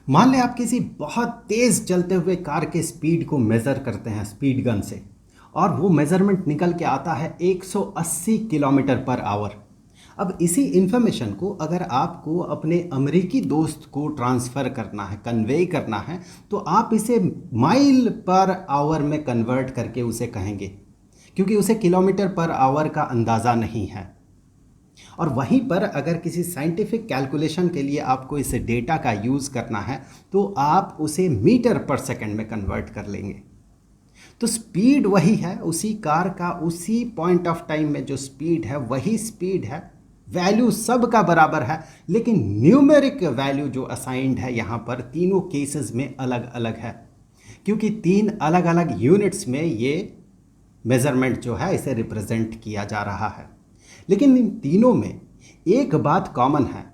मान लें आप किसी बहुत तेज़ चलते हुए कार के स्पीड को मेज़र करते हैं स्पीड गन से, और वो मेज़रमेंट निकल के आता है 180 किलोमीटर पर आवर। अब इसी इन्फॉर्मेशन को अगर आपको अपने अमेरिकी दोस्त को ट्रांसफ़र करना है, कन्वे करना है, तो आप इसे माइल पर आवर में कन्वर्ट करके उसे कहेंगे, क्योंकि उसे किलोमीटर पर आवर का अंदाज़ा नहीं है। और वहीं पर अगर किसी साइंटिफिक कैलकुलेशन के लिए आपको इस डेटा का यूज़ करना है, तो आप उसे मीटर पर सेकंड में कन्वर्ट कर लेंगे। तो स्पीड वही है, उसी कार का उसी पॉइंट ऑफ टाइम में जो स्पीड है वही स्पीड है, वैल्यू सब का बराबर है, लेकिन न्यूमेरिक वैल्यू जो असाइंड है यहाँ पर तीनों केसेस में अलग अलग है, क्योंकि तीन अलग अलग यूनिट्स में ये मेज़रमेंट जो है इसे रिप्रेजेंट किया जा रहा है। लेकिन इन तीनों में एक बात कॉमन है,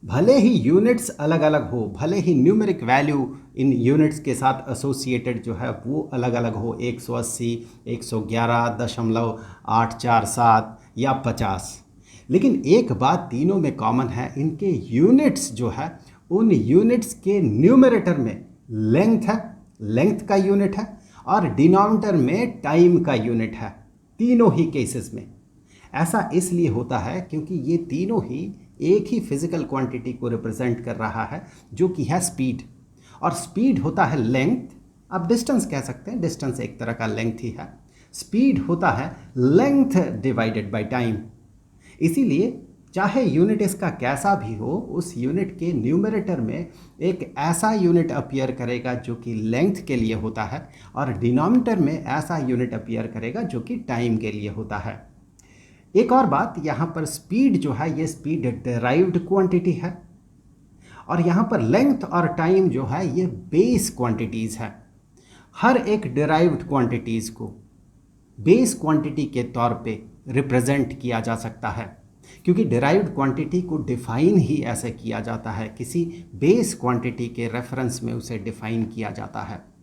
भले ही यूनिट्स अलग अलग हो, भले ही न्यूमेरिक वैल्यू इन यूनिट्स के साथ एसोसिएटेड जो है वो अलग अलग हो, 180, 111.847 या 50, लेकिन एक बात तीनों में कॉमन है, इनके यूनिट्स जो है उन यूनिट्स के न्यूमरेटर में लेंथ है, लेंथ का यूनिट है, और डिनोमिनेटर में टाइम का यूनिट है, तीनों ही केसेस में। ऐसा इसलिए होता है क्योंकि ये तीनों ही एक ही फिजिकल क्वांटिटी को रिप्रेजेंट कर रहा है, जो कि है स्पीड। और स्पीड होता है लेंथ, आप डिस्टेंस कह सकते हैं, डिस्टेंस एक तरह का लेंथ ही है। स्पीड होता है लेंथ डिवाइडेड बाय टाइम। इसीलिए चाहे यूनिट इसका कैसा भी हो, उस यूनिट के न्यूमरेटर में एक ऐसा यूनिट अपीयर करेगा जो कि लेंथ के लिए होता है, और डिनोमिनेटर में ऐसा यूनिट अपीयर करेगा जो कि टाइम के लिए होता है। एक और बात, यहाँ पर स्पीड जो है ये स्पीड डिराइव्ड क्वांटिटी है, और यहाँ पर लेंथ और टाइम जो है ये बेस क्वांटिटीज़ है। हर एक डिराइव्ड क्वांटिटीज़ को बेस क्वांटिटी के तौर पे रिप्रेजेंट किया जा सकता है, क्योंकि डिराइव्ड क्वांटिटी को डिफाइन ही ऐसे किया जाता है, किसी बेस क्वांटिटी के रेफरेंस में उसे डिफाइन किया जाता है।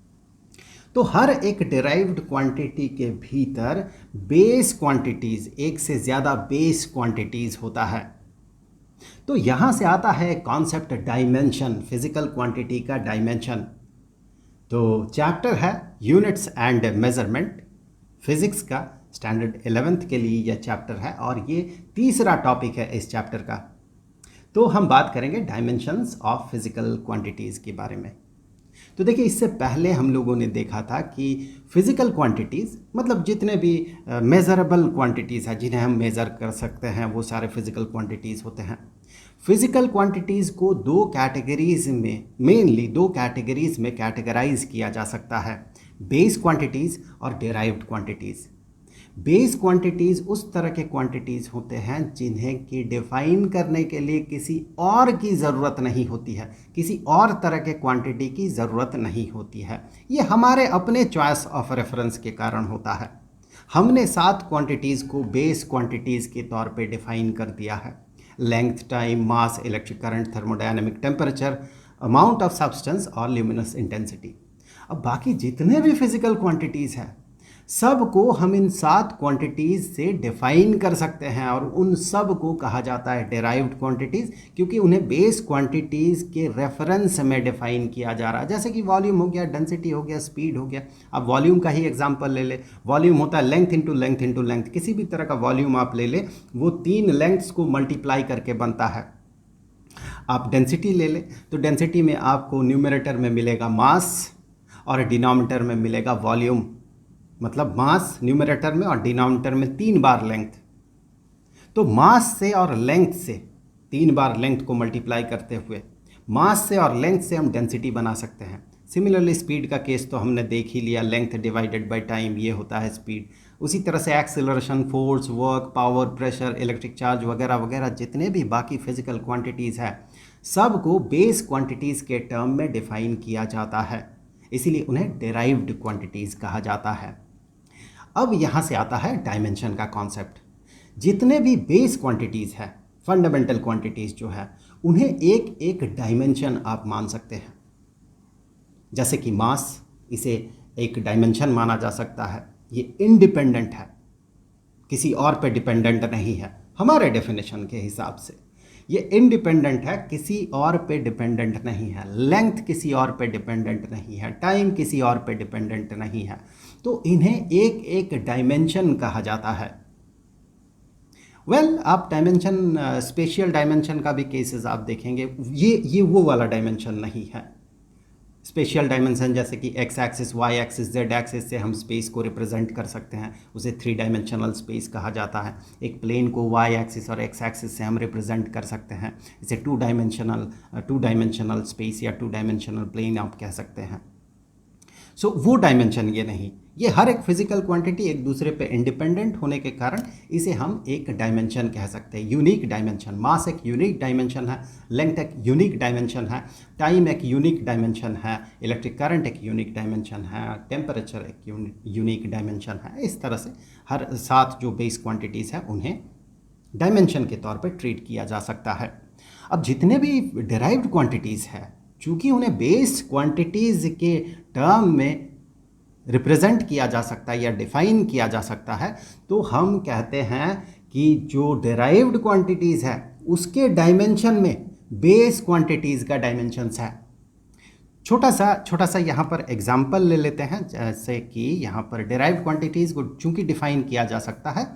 तो हर एक डिराइव्ड क्वांटिटी के भीतर बेस क्वांटिटीज़, एक से ज़्यादा बेस क्वांटिटीज़ होता है। तो यहाँ से आता है कॉन्सेप्ट डायमेंशन, फिजिकल क्वांटिटी का डायमेंशन। तो चैप्टर है यूनिट्स एंड मेजरमेंट, फिजिक्स का स्टैंडर्ड 11th के लिए यह चैप्टर है, और ये तीसरा टॉपिक है इस चैप्टर का। तो हम बात करेंगे डायमेंशंस ऑफ फिजिकल क्वांटिटीज़ के बारे में। तो देखिए, इससे पहले हम लोगों ने देखा था कि फिजिकल क्वांटिटीज़ मतलब जितने भी मेज़रेबल क्वांटिटीज़ हैं, जिन्हें हम मेज़र कर सकते हैं, वो सारे फिजिकल क्वांटिटीज़ होते हैं। फिजिकल क्वांटिटीज़ को दो कैटेगरीज़ में, मेनली दो कैटेगरीज़ में कैटेगराइज किया जा सकता है, बेस क्वांटिटीज़ और डिराइव्ड क्वांटिटीज़। बेस क्वांटिटीज़ उस तरह के क्वांटिटीज़ होते हैं जिन्हें कि डिफाइन करने के लिए किसी और की ज़रूरत नहीं होती है, किसी और तरह के क्वांटिटी की ज़रूरत नहीं होती है। ये हमारे अपने चॉइस ऑफ रेफरेंस के कारण होता है। हमने 7 क्वांटिटीज़ को बेस क्वांटिटीज़ के तौर पे डिफाइन कर दिया है: length, time, mass, electric current, thermodynamic temperature, amount of substance और ल्यूमिनस इंटेंसिटी। अब बाकी जितने भी फिजिकल क्वांटिटीज़ हैं, सब को हम इन 7 क्वांटिटीज़ से डिफाइन कर सकते हैं, और उन सब को कहा जाता है डिराइव्ड क्वांटिटीज़, क्योंकि उन्हें बेस क्वांटिटीज़ के रेफरेंस में डिफाइन किया जा रहा है। जैसे कि वॉल्यूम हो गया, डेंसिटी हो गया, स्पीड हो गया। अब वॉल्यूम का ही एग्जांपल ले ले, वॉल्यूम होता है length into length into length. किसी भी तरह का वॉल्यूम आप ले ले, वो 3 लेंथ्स को मल्टीप्लाई करके बनता है। आप डेंसिटी ले लें तो डेंसिटी में आपको न्यूमरेटर में मिलेगा मास और डिनोमिनेटर में मिलेगा वॉल्यूम। मतलब मास न्यूमरेटर में और डिनोमिनेटर में 3 बार लेंथ। तो मास से और लेंथ से 3 बार लेंथ को मल्टीप्लाई करते हुए मास से और लेंथ से हम डेंसिटी बना सकते हैं। सिमिलरली स्पीड का केस तो हमने देख ही लिया, लेंथ डिवाइडेड बाय टाइम, ये होता है स्पीड। उसी तरह से acceleration, force, work, power, pressure, electric charge वगैरह वगैरह जितने भी बाकी फिजिकल क्वांटिटीज़ हैं, सब को बेस क्वांटिटीज़ के टर्म में डिफाइन किया जाता है, इसीलिए उन्हें डिराइव्ड क्वांटिटीज़ कहा जाता है। अब यहाँ से आता है डायमेंशन का कॉन्सेप्ट। जितने भी बेस क्वांटिटीज़ हैं, फंडामेंटल क्वांटिटीज़ जो है, उन्हें एक एक डायमेंशन आप मान सकते हैं। जैसे कि मास, इसे एक डायमेंशन माना जा सकता है। ये इंडिपेंडेंट है, किसी और पे डिपेंडेंट नहीं है हमारे डेफिनेशन के हिसाब से। ये इंडिपेंडेंट है, किसी और पे डिपेंडेंट नहीं है। लेंथ किसी और पे डिपेंडेंट नहीं है, टाइम किसी और पे डिपेंडेंट नहीं है। तो इन्हें एक एक डायमेंशन कहा जाता है। आप डायमेंशन, स्पेशियल डायमेंशन का भी केसेस आप देखेंगे, ये वो वाला डायमेंशन नहीं है। स्पेशियल डायमेंशन जैसे कि X axis, Y axis, Z axis से हम स्पेस को रिप्रेजेंट कर सकते हैं, उसे 3 डायमेंशनल स्पेस कहा जाता है। एक प्लेन को वाई एक्सिस और एक्स एक्सिस से हम रिप्रेजेंट कर सकते हैं, इसे टू डायमेंशनल स्पेस या 2 डायमेंशनल प्लेन आप कह सकते हैं। वो डायमेंशन ये नहीं, ये हर एक फिजिकल क्वांटिटी एक दूसरे पे इंडिपेंडेंट होने के कारण इसे हम एक डायमेंशन कह सकते हैं, यूनिक डायमेंशन। मास एक यूनिक डायमेंशन है, लेंथ एक यूनिक डायमेंशन है, टाइम एक यूनिक डायमेंशन है, इलेक्ट्रिक करंट एक यूनिक डायमेंशन है, टेम्परेचर एक यूनिक डायमेंशन है। इस तरह से हर 7 जो बेस क्वांटिटीज़ हैं उन्हें डायमेंशन के तौर पर ट्रीट किया जा सकता है। अब जितने भी डिराइव्ड क्वांटिटीज़ हैं, चूँकि उन्हें बेस क्वांटिटीज़ के टर्म में रिप्रेजेंट किया जा सकता है या डिफाइन किया जा सकता है, तो हम कहते हैं कि जो डिराइव्ड क्वांटिटीज़ है उसके डायमेंशन में बेस क्वांटिटीज़ का डायमेंशंस है। छोटा सा यहाँ पर एग्जाम्पल ले लेते हैं, जैसे कि यहाँ पर डिराइव्ड क्वांटिटीज़ को चूँकि डिफाइन किया जा सकता है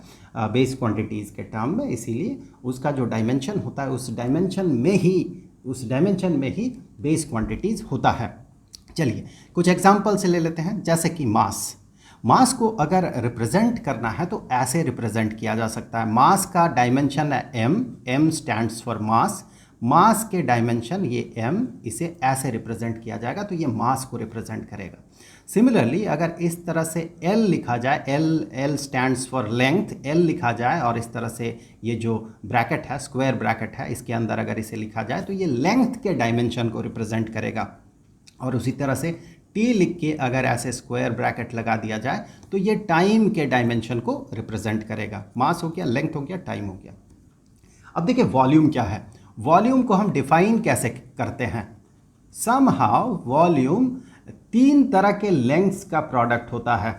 बेस क्वांटिटीज़ के टर्म में, इसीलिए उसका जो डायमेंशन होता है उस डायमेंशन में ही बेस क्वांटिटीज़ होता है। चलिए कुछ एग्जाम्पल से ले लेते हैं, जैसे कि मास को अगर रिप्रेजेंट करना है तो ऐसे रिप्रेजेंट किया जा सकता है। मास का डायमेंशन है m स्टैंड्स फॉर मास के डायमेंशन ये m, इसे ऐसे रिप्रेजेंट किया जाएगा, तो ये मास को रिप्रेजेंट करेगा। सिमिलरली अगर इस तरह से L लिखा जाए, L stands for length, L लिखा जाए और इस तरह से ये जो ब्रैकेट है, स्क्वायर ब्रैकेट है, इसके अंदर अगर इसे लिखा जाए तो ये लेंथ के डायमेंशन को रिप्रेजेंट करेगा। और उसी तरह से T लिख के अगर ऐसे स्क्वायर ब्रैकेट लगा दिया जाए तो ये टाइम के डायमेंशन को रिप्रेजेंट करेगा। मास हो गया, लेंथ हो गया, टाइम हो गया। अब देखिए वॉल्यूम क्या है। वॉल्यूम को हम डिफाइन कैसे करते हैं? समहाउ वॉल्यूम 3 तरह के लेंथ्स का प्रोडक्ट होता है,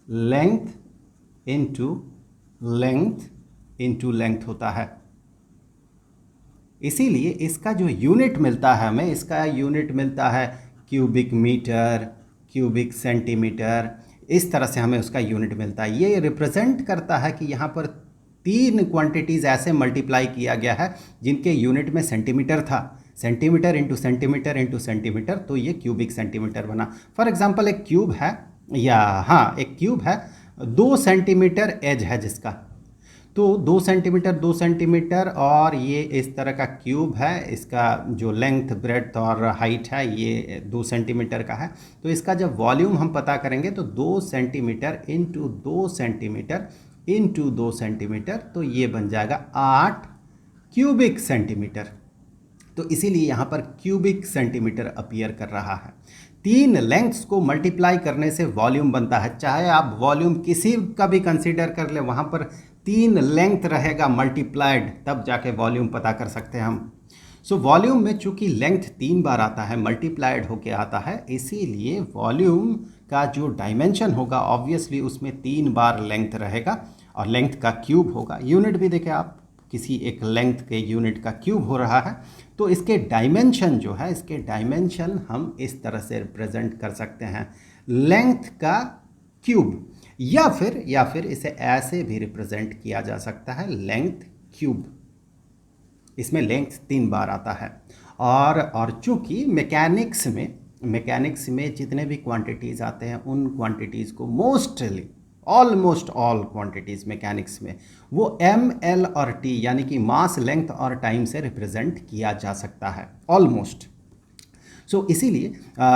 लेंथ इनटू लेंथ होता है। इसीलिए इसका जो यूनिट मिलता है हमें, इसका यूनिट मिलता है क्यूबिक मीटर, क्यूबिक सेंटीमीटर, इस तरह से हमें उसका यूनिट मिलता है। ये रिप्रेजेंट करता है कि यहाँ पर 3 क्वांटिटीज़ ऐसे मल्टीप्लाई किया गया है जिनके यूनिट में सेंटीमीटर था, centimetre into centimetre into centimetre, तो ये क्यूबिक सेंटीमीटर बना। फॉर एग्जांपल एक क्यूब है, एक क्यूब है 2 सेंटीमीटर एज है जिसका, तो 2 सेंटीमीटर और ये इस तरह का क्यूब है, इसका जो लेंथ, ब्रेड्थ और हाइट है ये 2 सेंटीमीटर का है। तो इसका जब वॉल्यूम हम पता करेंगे तो 2 centimetre into 2 centimetre into 2 centimetre, तो ये बन जाएगा 8 क्यूबिक सेंटीमीटर। तो इसीलिए यहाँ पर क्यूबिक सेंटीमीटर अपीयर कर रहा है। 3 लेंथ्स को मल्टीप्लाई करने से वॉल्यूम बनता है। चाहे आप वॉल्यूम किसी का भी कंसीडर कर ले, वहाँ पर 3 लेंथ रहेगा मल्टीप्लाइड, तब जाके वॉल्यूम पता कर सकते हैं हम। वॉल्यूम में चूंकि लेंथ 3 बार आता है, मल्टीप्लाइड होके आता है, इसीलिए वॉल्यूम का जो डायमेंशन होगा ऑब्वियसली उसमें 3 बार लेंथ रहेगा और लेंथ का क्यूब होगा। यूनिट भी देखें आप, किसी एक लेंथ के यूनिट का क्यूब हो रहा है, तो इसके डायमेंशन जो है, इसके डायमेंशन हम इस तरह से रिप्रेजेंट कर सकते हैं, लेंथ का क्यूब, या फिर इसे ऐसे भी रिप्रेजेंट किया जा सकता है, लेंथ क्यूब। इसमें लेंथ 3 बार आता है। और चूंकि मैकेनिक्स में जितने भी क्वांटिटीज़ आते हैं उन क्वांटिटीज़ को ऑलमोस्ट ऑल क्वांटिटीज़ मैकेनिक्स में वो m, l और t यानी कि मास, लेंथ और टाइम से रिप्रेजेंट किया जा सकता है, ऑलमोस्ट। इसीलिए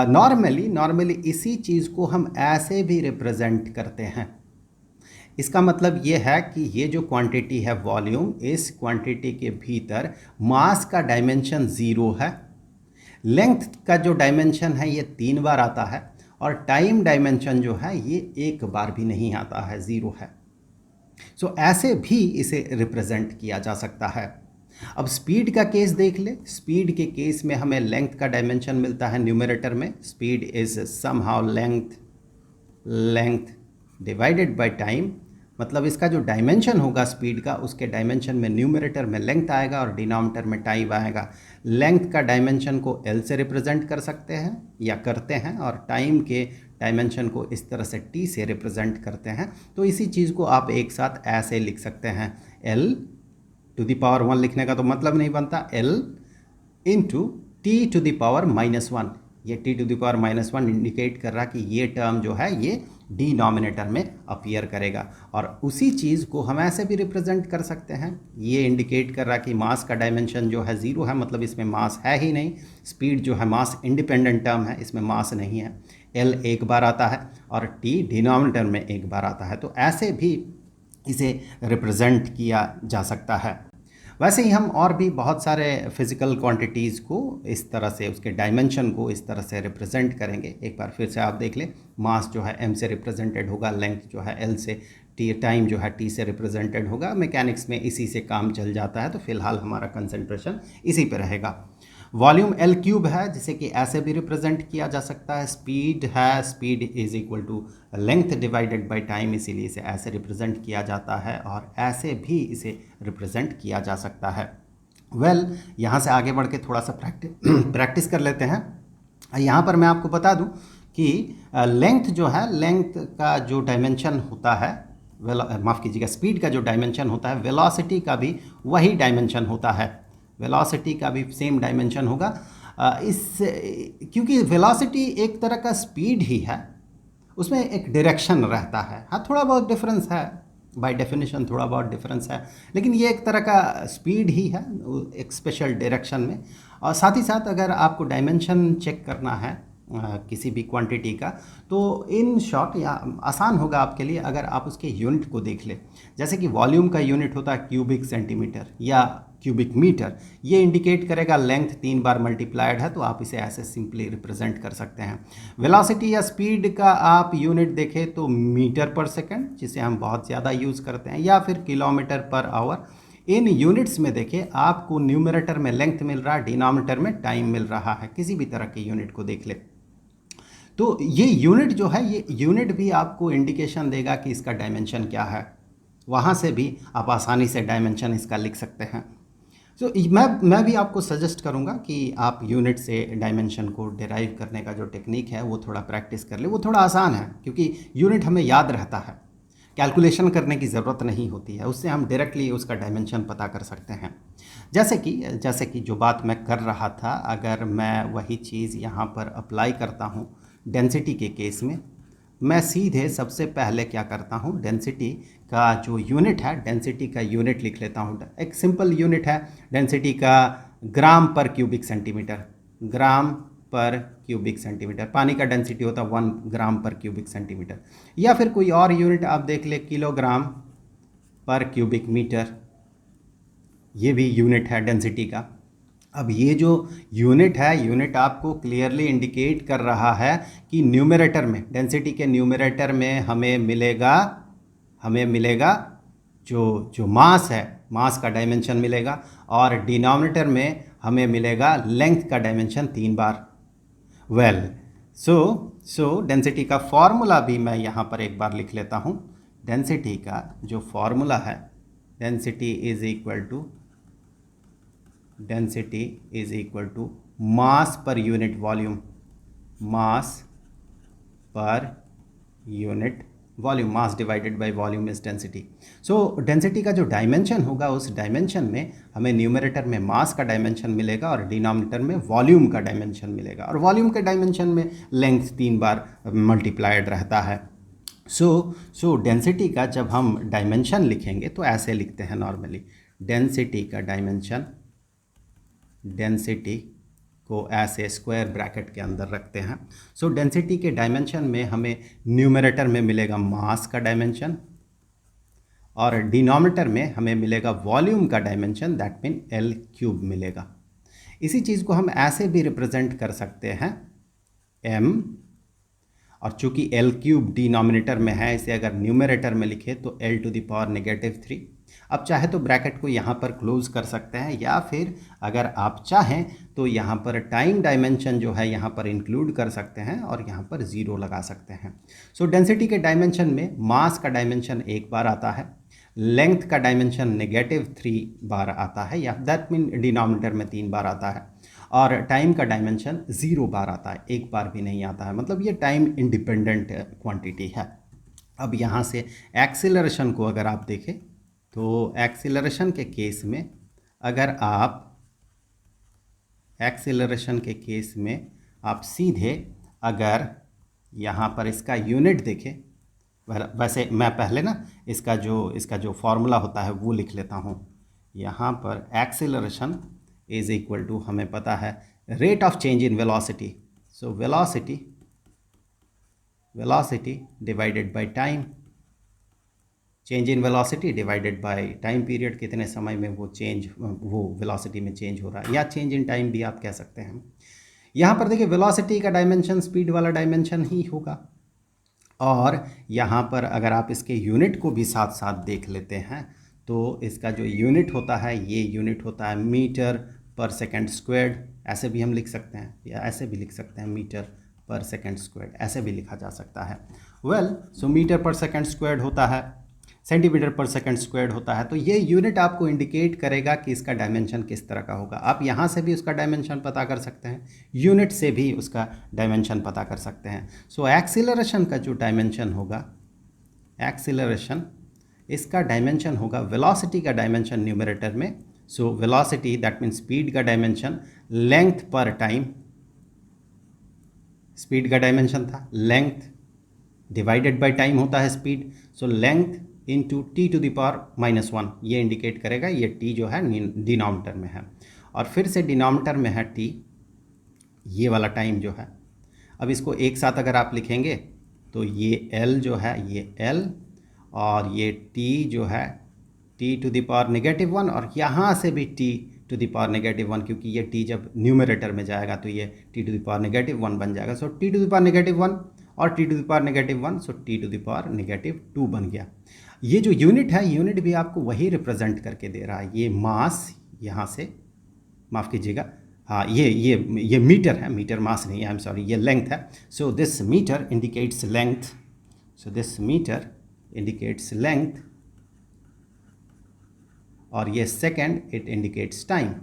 नॉर्मली इसी चीज़ को हम ऐसे भी रिप्रेजेंट करते हैं। इसका मतलब ये है कि ये जो क्वांटिटी है वॉल्यूम, इस क्वांटिटी के भीतर मास का डायमेंशन 0 है, लेंथ का जो डायमेंशन है ये 3 बार आता है और टाइम डायमेंशन जो है ये 1 बार भी नहीं आता है, 0 है। ऐसे भी इसे रिप्रेजेंट किया जा सकता है। अब स्पीड का केस देख ले। स्पीड के केस में हमें लेंथ का डायमेंशन मिलता है न्यूमरेटर में, speed is somehow length divided by time, मतलब इसका जो डायमेंशन होगा स्पीड का, उसके डायमेंशन में न्यूमरेटर में लेंथ आएगा और डिनोमिनेटर में टाइम आएगा। लेंथ का डायमेंशन को एल से रिप्रेजेंट कर सकते हैं या करते हैं, और टाइम के डायमेंशन को इस तरह से टी से रिप्रेजेंट करते हैं। तो इसी चीज़ को आप एक साथ ऐसे लिख सकते हैं, एल टू द पावर 1 लिखने का तो मतलब नहीं बनता, L into T to the power -1। ये T to the power -1 indicate कर रहा कि ये टर्म जो है ये डिनोमिनेटर में अपीयर करेगा। और उसी चीज़ को हम ऐसे भी रिप्रेजेंट कर सकते हैं, ये इंडिकेट कर रहा कि मास का डायमेंशन जो है 0 है, मतलब इसमें मास है ही नहीं। स्पीड जो है मास इंडिपेंडेंट टर्म है, इसमें मास नहीं है। एल एक बार आता है और टी डिनोमिनेटर में एक बार आता है, तो ऐसे भी इसे रिप्रेजेंट किया जा सकता है। वैसे ही हम और भी बहुत सारे फिज़िकल क्वांटिटीज़ को इस तरह से, उसके डायमेंशन को इस तरह से रिप्रेजेंट करेंगे। एक बार फिर से आप देख लें, मास जो है m से रिप्रेजेंटेड होगा, लेंथ जो है l से, टी टाइम जो है t से रिप्रेजेंटेड होगा। मैकेनिक्स में इसी से काम चल जाता है, तो फिलहाल हमारा कंसंट्रेशन इसी पे रहेगा। वॉल्यूम एल क्यूब है, जिसे कि ऐसे भी रिप्रेजेंट किया जा सकता है। स्पीड है, speed is equal to length divided by time, इसीलिए इसे ऐसे रिप्रेजेंट किया जाता है, और ऐसे भी इसे रिप्रेजेंट किया जा सकता है। यहाँ से आगे बढ़ के थोड़ा सा प्रैक्टिस कर लेते हैं। यहाँ पर मैं आपको बता दूँ कि लेंथ जो है, लेंथ का जो डायमेंशन होता है, माफ़ कीजिएगा, स्पीड का जो डायमेंशन होता है, वेलोसिटी का भी वही डायमेंशन होता है। वेलोसिटी का भी सेम डायमेंशन होगा। क्योंकि वेलोसिटी एक तरह का स्पीड ही है, उसमें एक डायरेक्शन रहता है। हाँ, थोड़ा बहुत डिफरेंस है, बाय डेफिनेशन थोड़ा बहुत डिफरेंस है, लेकिन ये एक तरह का स्पीड ही है, एक स्पेशल डायरेक्शन में। और साथ ही साथ अगर आपको डायमेंशन चेक करना है किसी भी क्वांटिटी का, तो इन शॉर्ट या आसान होगा आपके लिए अगर आप उसके यूनिट को देख लें। जैसे कि वॉल्यूम का यूनिट होता है क्यूबिक सेंटीमीटर या क्यूबिक मीटर। ये इंडिकेट करेगा लेंथ 3 बार मल्टीप्लाइड है, तो आप इसे ऐसे सिंपली रिप्रेजेंट कर सकते हैं। वेलोसिटी या स्पीड का आप यूनिट देखें तो मीटर पर सेकंड, जिसे हम बहुत ज़्यादा यूज़ करते हैं, या फिर किलोमीटर पर आवर। इन यूनिट्स में देखिए, आपको न्यूमरेटर में लेंथ मिल रहा है, डिनोमिनेटर में टाइम मिल रहा है। किसी भी तरह के यूनिट को देख ले, तो ये यूनिट जो है, ये यूनिट भी आपको इंडिकेशन देगा कि इसका डायमेंशन क्या है। वहाँ से भी आप आसानी से डायमेंशन इसका लिख सकते हैं। तो मैं भी आपको सजेस्ट करूँगा कि आप यूनिट से डायमेंशन को डिराइव करने का जो टेक्निक है वो थोड़ा प्रैक्टिस कर ले। वो थोड़ा आसान है, क्योंकि यूनिट हमें याद रहता है, कैलकुलेशन करने की ज़रूरत नहीं होती है, उससे हम डायरेक्टली उसका डायमेंशन पता कर सकते हैं। जैसे कि जो बात मैं कर रहा था, अगर मैं वही चीज़ यहाँ पर अप्लाई करता हूँ डेंसिटी के केस में, मैं सीधे सबसे पहले क्या करता हूँ, डेंसिटी का जो यूनिट है, डेंसिटी का यूनिट लिख लेता हूँ। एक सिंपल यूनिट है डेंसिटी का, ग्राम पर क्यूबिक सेंटीमीटर। ग्राम पर क्यूबिक सेंटीमीटर, पानी का डेंसिटी होता है 1 ग्राम पर क्यूबिक सेंटीमीटर। या फिर कोई और यूनिट आप देख ले, किलोग्राम पर क्यूबिक मीटर, ये भी यूनिट है डेंसिटी का। अब ये जो यूनिट है, यूनिट आपको क्लियरली इंडिकेट कर रहा है कि न्यूमरेटर में, डेंसिटी के न्यूमरेटर में हमें मिलेगा जो मास है, मास का डायमेंशन मिलेगा, और डिनोमिनेटर में हमें मिलेगा लेंथ का डायमेंशन 3 बार। सो डेंसिटी का फॉर्मूला भी मैं यहाँ पर एक बार लिख लेता हूँ। डेंसिटी का जो फॉर्मूला है, density is equal to mass per unit volume. Mass per unit volume, mass divided by volume is density. So density का जो डायमेंशन होगा, उस डायमेंशन में हमें न्यूमरेटर में मास का डायमेंशन मिलेगा और डिनोमिनेटर में वॉल्यूम का डायमेंशन मिलेगा, और वॉल्यूम के डायमेंशन में लेंथ 3 बार मल्टीप्लाइड रहता है। सो डेंसिटी का जब हम डायमेंशन लिखेंगे तो ऐसे लिखते हैं नॉर्मली, डेंसिटी का डायमेंशन, डेंसिटी को ऐसे स्क्वायर ब्रैकेट के अंदर रखते हैं। सो डेंसिटी के डायमेंशन में हमें न्यूमरेटर में मिलेगा मास का डायमेंशन, और डिनोमिनेटर में हमें मिलेगा वॉल्यूम का dimension, that mean L cube मिलेगा। इसी चीज़ को हम ऐसे भी रिप्रेजेंट कर सकते हैं, m, और चूंकि एल क्यूब डिनोमिनेटर में है, इसे अगर न्यूमरेटर में लिखे तो l टू द पावर -3। अब चाहे तो ब्रैकेट को यहाँ पर क्लोज कर सकते हैं, या फिर अगर आप चाहें तो यहाँ पर टाइम डायमेंशन जो है यहाँ पर इंक्लूड कर सकते हैं और यहाँ पर 0 लगा सकते हैं। सो डेंसिटी के डायमेंशन में मास का डायमेंशन 1 बार आता है, लेंथ का डायमेंशन -3 बार आता है, या दैट मीन डिनोमिनेटर में 3 बार आता है, और टाइम का डायमेंशन 0 बार आता है, 1 बार भी नहीं आता है। मतलब ये टाइम इंडिपेंडेंट क्वांटिटी है। अब यहाँ से एक्सीलरेशन को अगर आप देखें तो एक्सीलरेशन के केस में अगर आप सीधे अगर यहाँ पर इसका यूनिट देखें, वैसे मैं पहले ना इसका जो फॉर्मूला होता है वो लिख लेता हूँ। यहाँ पर एक्सीलरेशन इज इक्वल टू, हमें पता है, rate of change in velocity. So velocity divided by time, change in velocity divided by time period, कितने समय में वो वेलोसिटी में चेंज हो रहा है, या चेंज इन टाइम भी आप कह सकते हैं। यहाँ पर देखिए वेलोसिटी का डायमेंशन स्पीड वाला डायमेंशन ही होगा, और यहाँ पर अगर आप इसके यूनिट को भी साथ साथ देख लेते हैं तो इसका जो यूनिट होता है, ये यूनिट होता है मीटर पर सेकंड स्क्वायर्ड। ऐसे भी हम लिख सकते हैं, या ऐसे भी लिख सकते हैं, मीटर पर सेकंड स्क्वायर्ड, ऐसे भी लिखा जा सकता है। सो मीटर पर सेकंड स्क्वायर्ड होता है, सेंटीमीटर पर सेकंड स्क्वायर्ड होता है। तो ये यूनिट आपको इंडिकेट करेगा कि इसका डायमेंशन किस तरह का होगा। आप यहाँ से भी उसका डायमेंशन पता कर सकते हैं, यूनिट से भी उसका डायमेंशन पता कर सकते हैं। सो एक्सीलरेशन का जो डायमेंशन होगा, एक्सीलरेशन, इसका डायमेंशन होगा वेलोसिटी का डायमेंशन न्यूमरेटर में। So velocity that means speed का dimension, length per time, speed का डायमेंशन था लेंथ, डिवाइडेड बाय टाइम होता है speed. So length into t⁻⁻1, ये इंडिकेट करेगा, ये t जो है डिनोमिनेटर में है, और फिर से डिनोमिनेटर में है t, ये वाला टाइम जो है। अब इसको एक साथ अगर आप लिखेंगे तो ये l जो है, ये l, और ये t जो है t⁻⁻1, और यहाँ से भी t⁻⁻1, क्योंकि ये t जब न्यूमरेटर में जाएगा तो ये t⁻⁻1 बन जाएगा। सो t⁻⁻1 और t⁻⁻1, सो t⁻⁻2 बन गया। ये जो यूनिट है, यूनिट भी आपको वही रिप्रेजेंट करके दे रहा है। ये मास यहाँ से, माफ़ कीजिएगा, हाँ, ये मीटर है, मीटर मास नहीं है, आई एम सॉरी, ये लेंथ है। So this metre indicates length, so this metre indicates length, और ये सेकेंड इट इंडिकेट्स टाइम,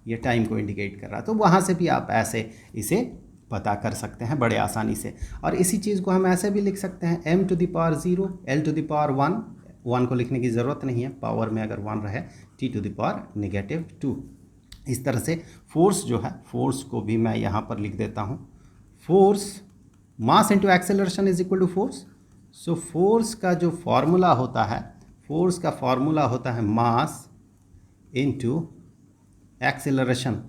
ये टाइम को इंडिकेट कर रहा है। तो वहाँ से भी आप ऐसे इसे पता कर सकते हैं बड़े आसानी से। और इसी चीज़ को हम ऐसे भी लिख सकते हैं, m⁻0 l⁻1, 1 को लिखने की ज़रूरत नहीं है, पावर में अगर 1 रहे, t⁻⁻2। इस तरह से फोर्स जो है, फोर्स को भी मैं यहाँ पर लिख देता हूँ, force, mass into acceleration is equal to force. So force का जो फॉर्मूला होता है, फोर्स का फॉर्मूला होता है मास इंटू एक्सेलरेशन।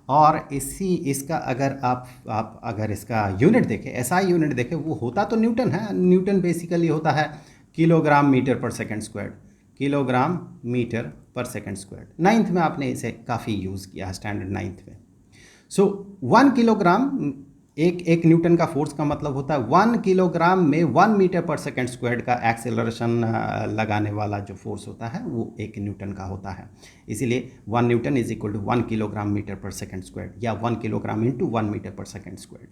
और इसका अगर आप अगर इसका यूनिट देखें, SI यूनिट देखें, वो होता तो न्यूटन है। न्यूटन बेसिकली होता है kilogram metre per second squared, kilogram metre per second squared. 9th में आपने इसे काफ़ी यूज़ किया है, स्टैंडर्ड 9th में। सो 1 किलोग्राम, एक न्यूटन का फोर्स का मतलब होता है 1 किलोग्राम में 1 मीटर पर सेकंड स्क्वायर्ड का एक्सेलरेशन लगाने वाला जो फोर्स होता है वो 1 न्यूटन का होता है। इसीलिए 1 newton is equal to 1 kilogram metre per second squared, या 1 kilogram into 1 metre per second squared.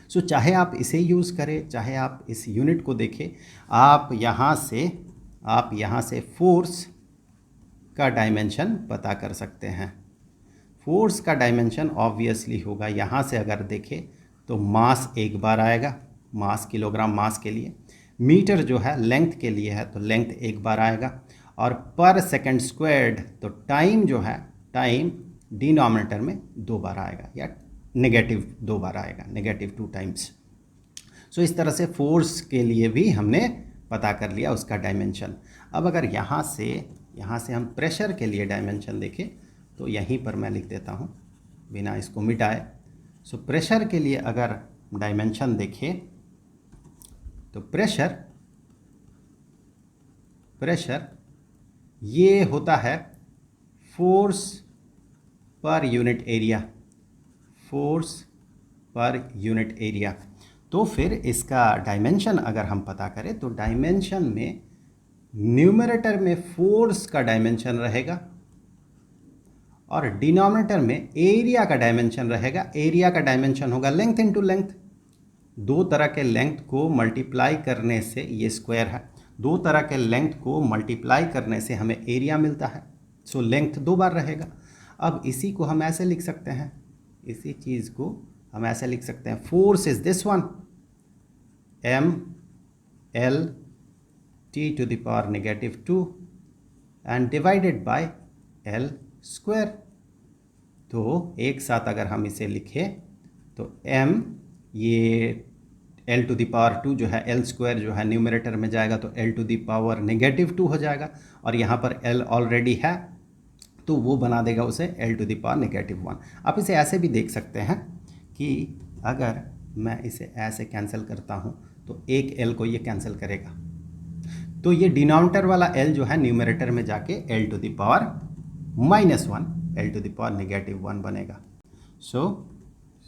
So चाहे आप इसे यूज़ करें, चाहे आप इस यूनिट को देखें, आप यहाँ से फोर्स का डायमेंशन पता कर सकते हैं। फोर्स का डायमेंशन ऑब्वियसली होगा, यहाँ से अगर देखें तो मास 1 बार आएगा, मास किलोग्राम मास के लिए, मीटर जो है लेंथ के लिए है तो लेंथ 1 बार आएगा, और पर सेकंड स्क्वायर्ड तो टाइम जो है, टाइम डिनोमिनेटर में 2 बार आएगा, या -2 बार आएगा, -2 टाइम्स। सो इस तरह से फोर्स के लिए भी हमने पता कर लिया उसका डायमेंशन। अब अगर यहाँ से हम प्रेशर के लिए डायमेंशन देखें तो यहीं पर मैं लिख देता हूँ बिना इसको मिटाए। सो प्रेशर के लिए अगर डायमेंशन देखें तो प्रेशर ये होता है force per unit area, force per unit area. तो फिर इसका डायमेंशन अगर हम पता करें तो डायमेंशन में न्यूमरेटर में फोर्स का डायमेंशन रहेगा और डिनोमिनेटर में एरिया का डायमेंशन रहेगा। एरिया का डायमेंशन होगा लेंथ इनटू लेंथ। दो तरह के लेंथ को मल्टीप्लाई करने से, ये स्क्वायर है, दो तरह के लेंथ को मल्टीप्लाई करने से हमें एरिया मिलता है। सो लेंथ दो बार रहेगा। अब इसी को हम ऐसे लिख सकते हैं, इसी चीज़ को हम ऐसे लिख सकते हैं, force is this one, m l t to the power -2 and divided by l square. तो एक साथ अगर हम इसे लिखें तो m, ये l टू द पावर 2 जो है, l स्क्वायर जो है न्यूमरेटर में जाएगा तो l टू द पावर -2 हो जाएगा, और यहाँ पर l ऑलरेडी है तो वो बना देगा उसे l टू द पावर -1। आप इसे ऐसे भी देख सकते हैं कि अगर मैं इसे ऐसे कैंसिल करता हूँ तो एक l को ये कैंसिल करेगा, तो ये डिनोमिनेटर वाला l जो है न्यूमरेटर में जाके l to the power -1, l to the power -1 बनेगा। सो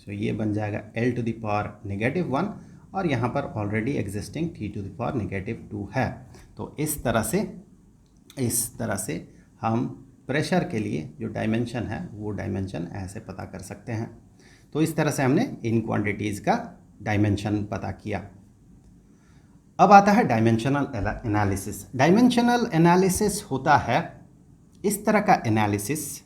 ये बन जाएगा l टू द पावर -1, और यहाँ पर already existing t to the power -2 है। तो इस तरह से हम प्रेशर के लिए जो डायमेंशन है वो डायमेंशन ऐसे पता कर सकते हैं। तो इस तरह से हमने इन क्वांटिटीज़ का डायमेंशन पता किया। अब आता है डायमेंशनल एनालिसिस। डायमेंशनल एनालिसिस होता है इस तरह का एनालिसिस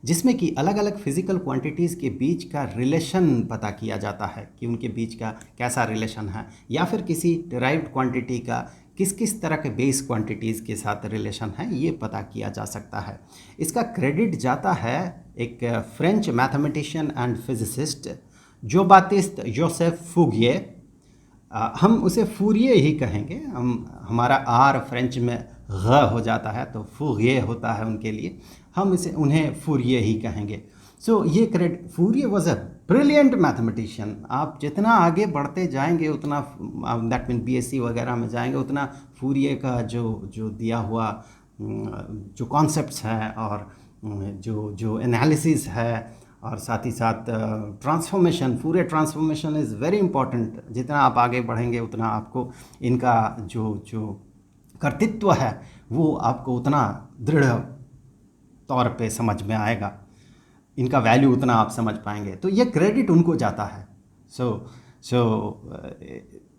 जिसमें कि अलग अलग फिजिकल क्वांटिटीज़ के बीच का रिलेशन पता किया जाता है कि उनके बीच का कैसा रिलेशन है, या फिर किसी डिराइव्ड क्वांटिटी का किस किस तरह के बेस क्वांटिटीज़ के साथ रिलेशन है, ये पता किया जा सकता है। इसका क्रेडिट जाता है एक फ्रेंच मैथमेटिशियन एंड फिजिसिस्ट जो बातिस्ट जोसेफ फूगिये, हम उसे फूरिये ही कहेंगे, हमारा आर फ्रेंच में ग हो जाता है तो फूगिये होता है उनके लिए, हम इसे उन्हें फूरिये ही कहेंगे। सो ये Fourier was a brilliant mathematician. आप जितना आगे बढ़ते जाएंगे उतना, दैट मीन बीएससी वगैरह में जाएंगे, उतना फूरिये का जो दिया हुआ जो कॉन्सेप्ट्स हैं और जो एनालिसिस है, और साथ ही साथ transformation, Fourier transformation is very important. जितना आप आगे बढ़ेंगे उतना आपको इनका जो कर्तृत्व है वो आपको उतना दृढ़ तौर पे समझ में आएगा, इनका वैल्यू उतना आप समझ पाएंगे। तो ये क्रेडिट उनको जाता है।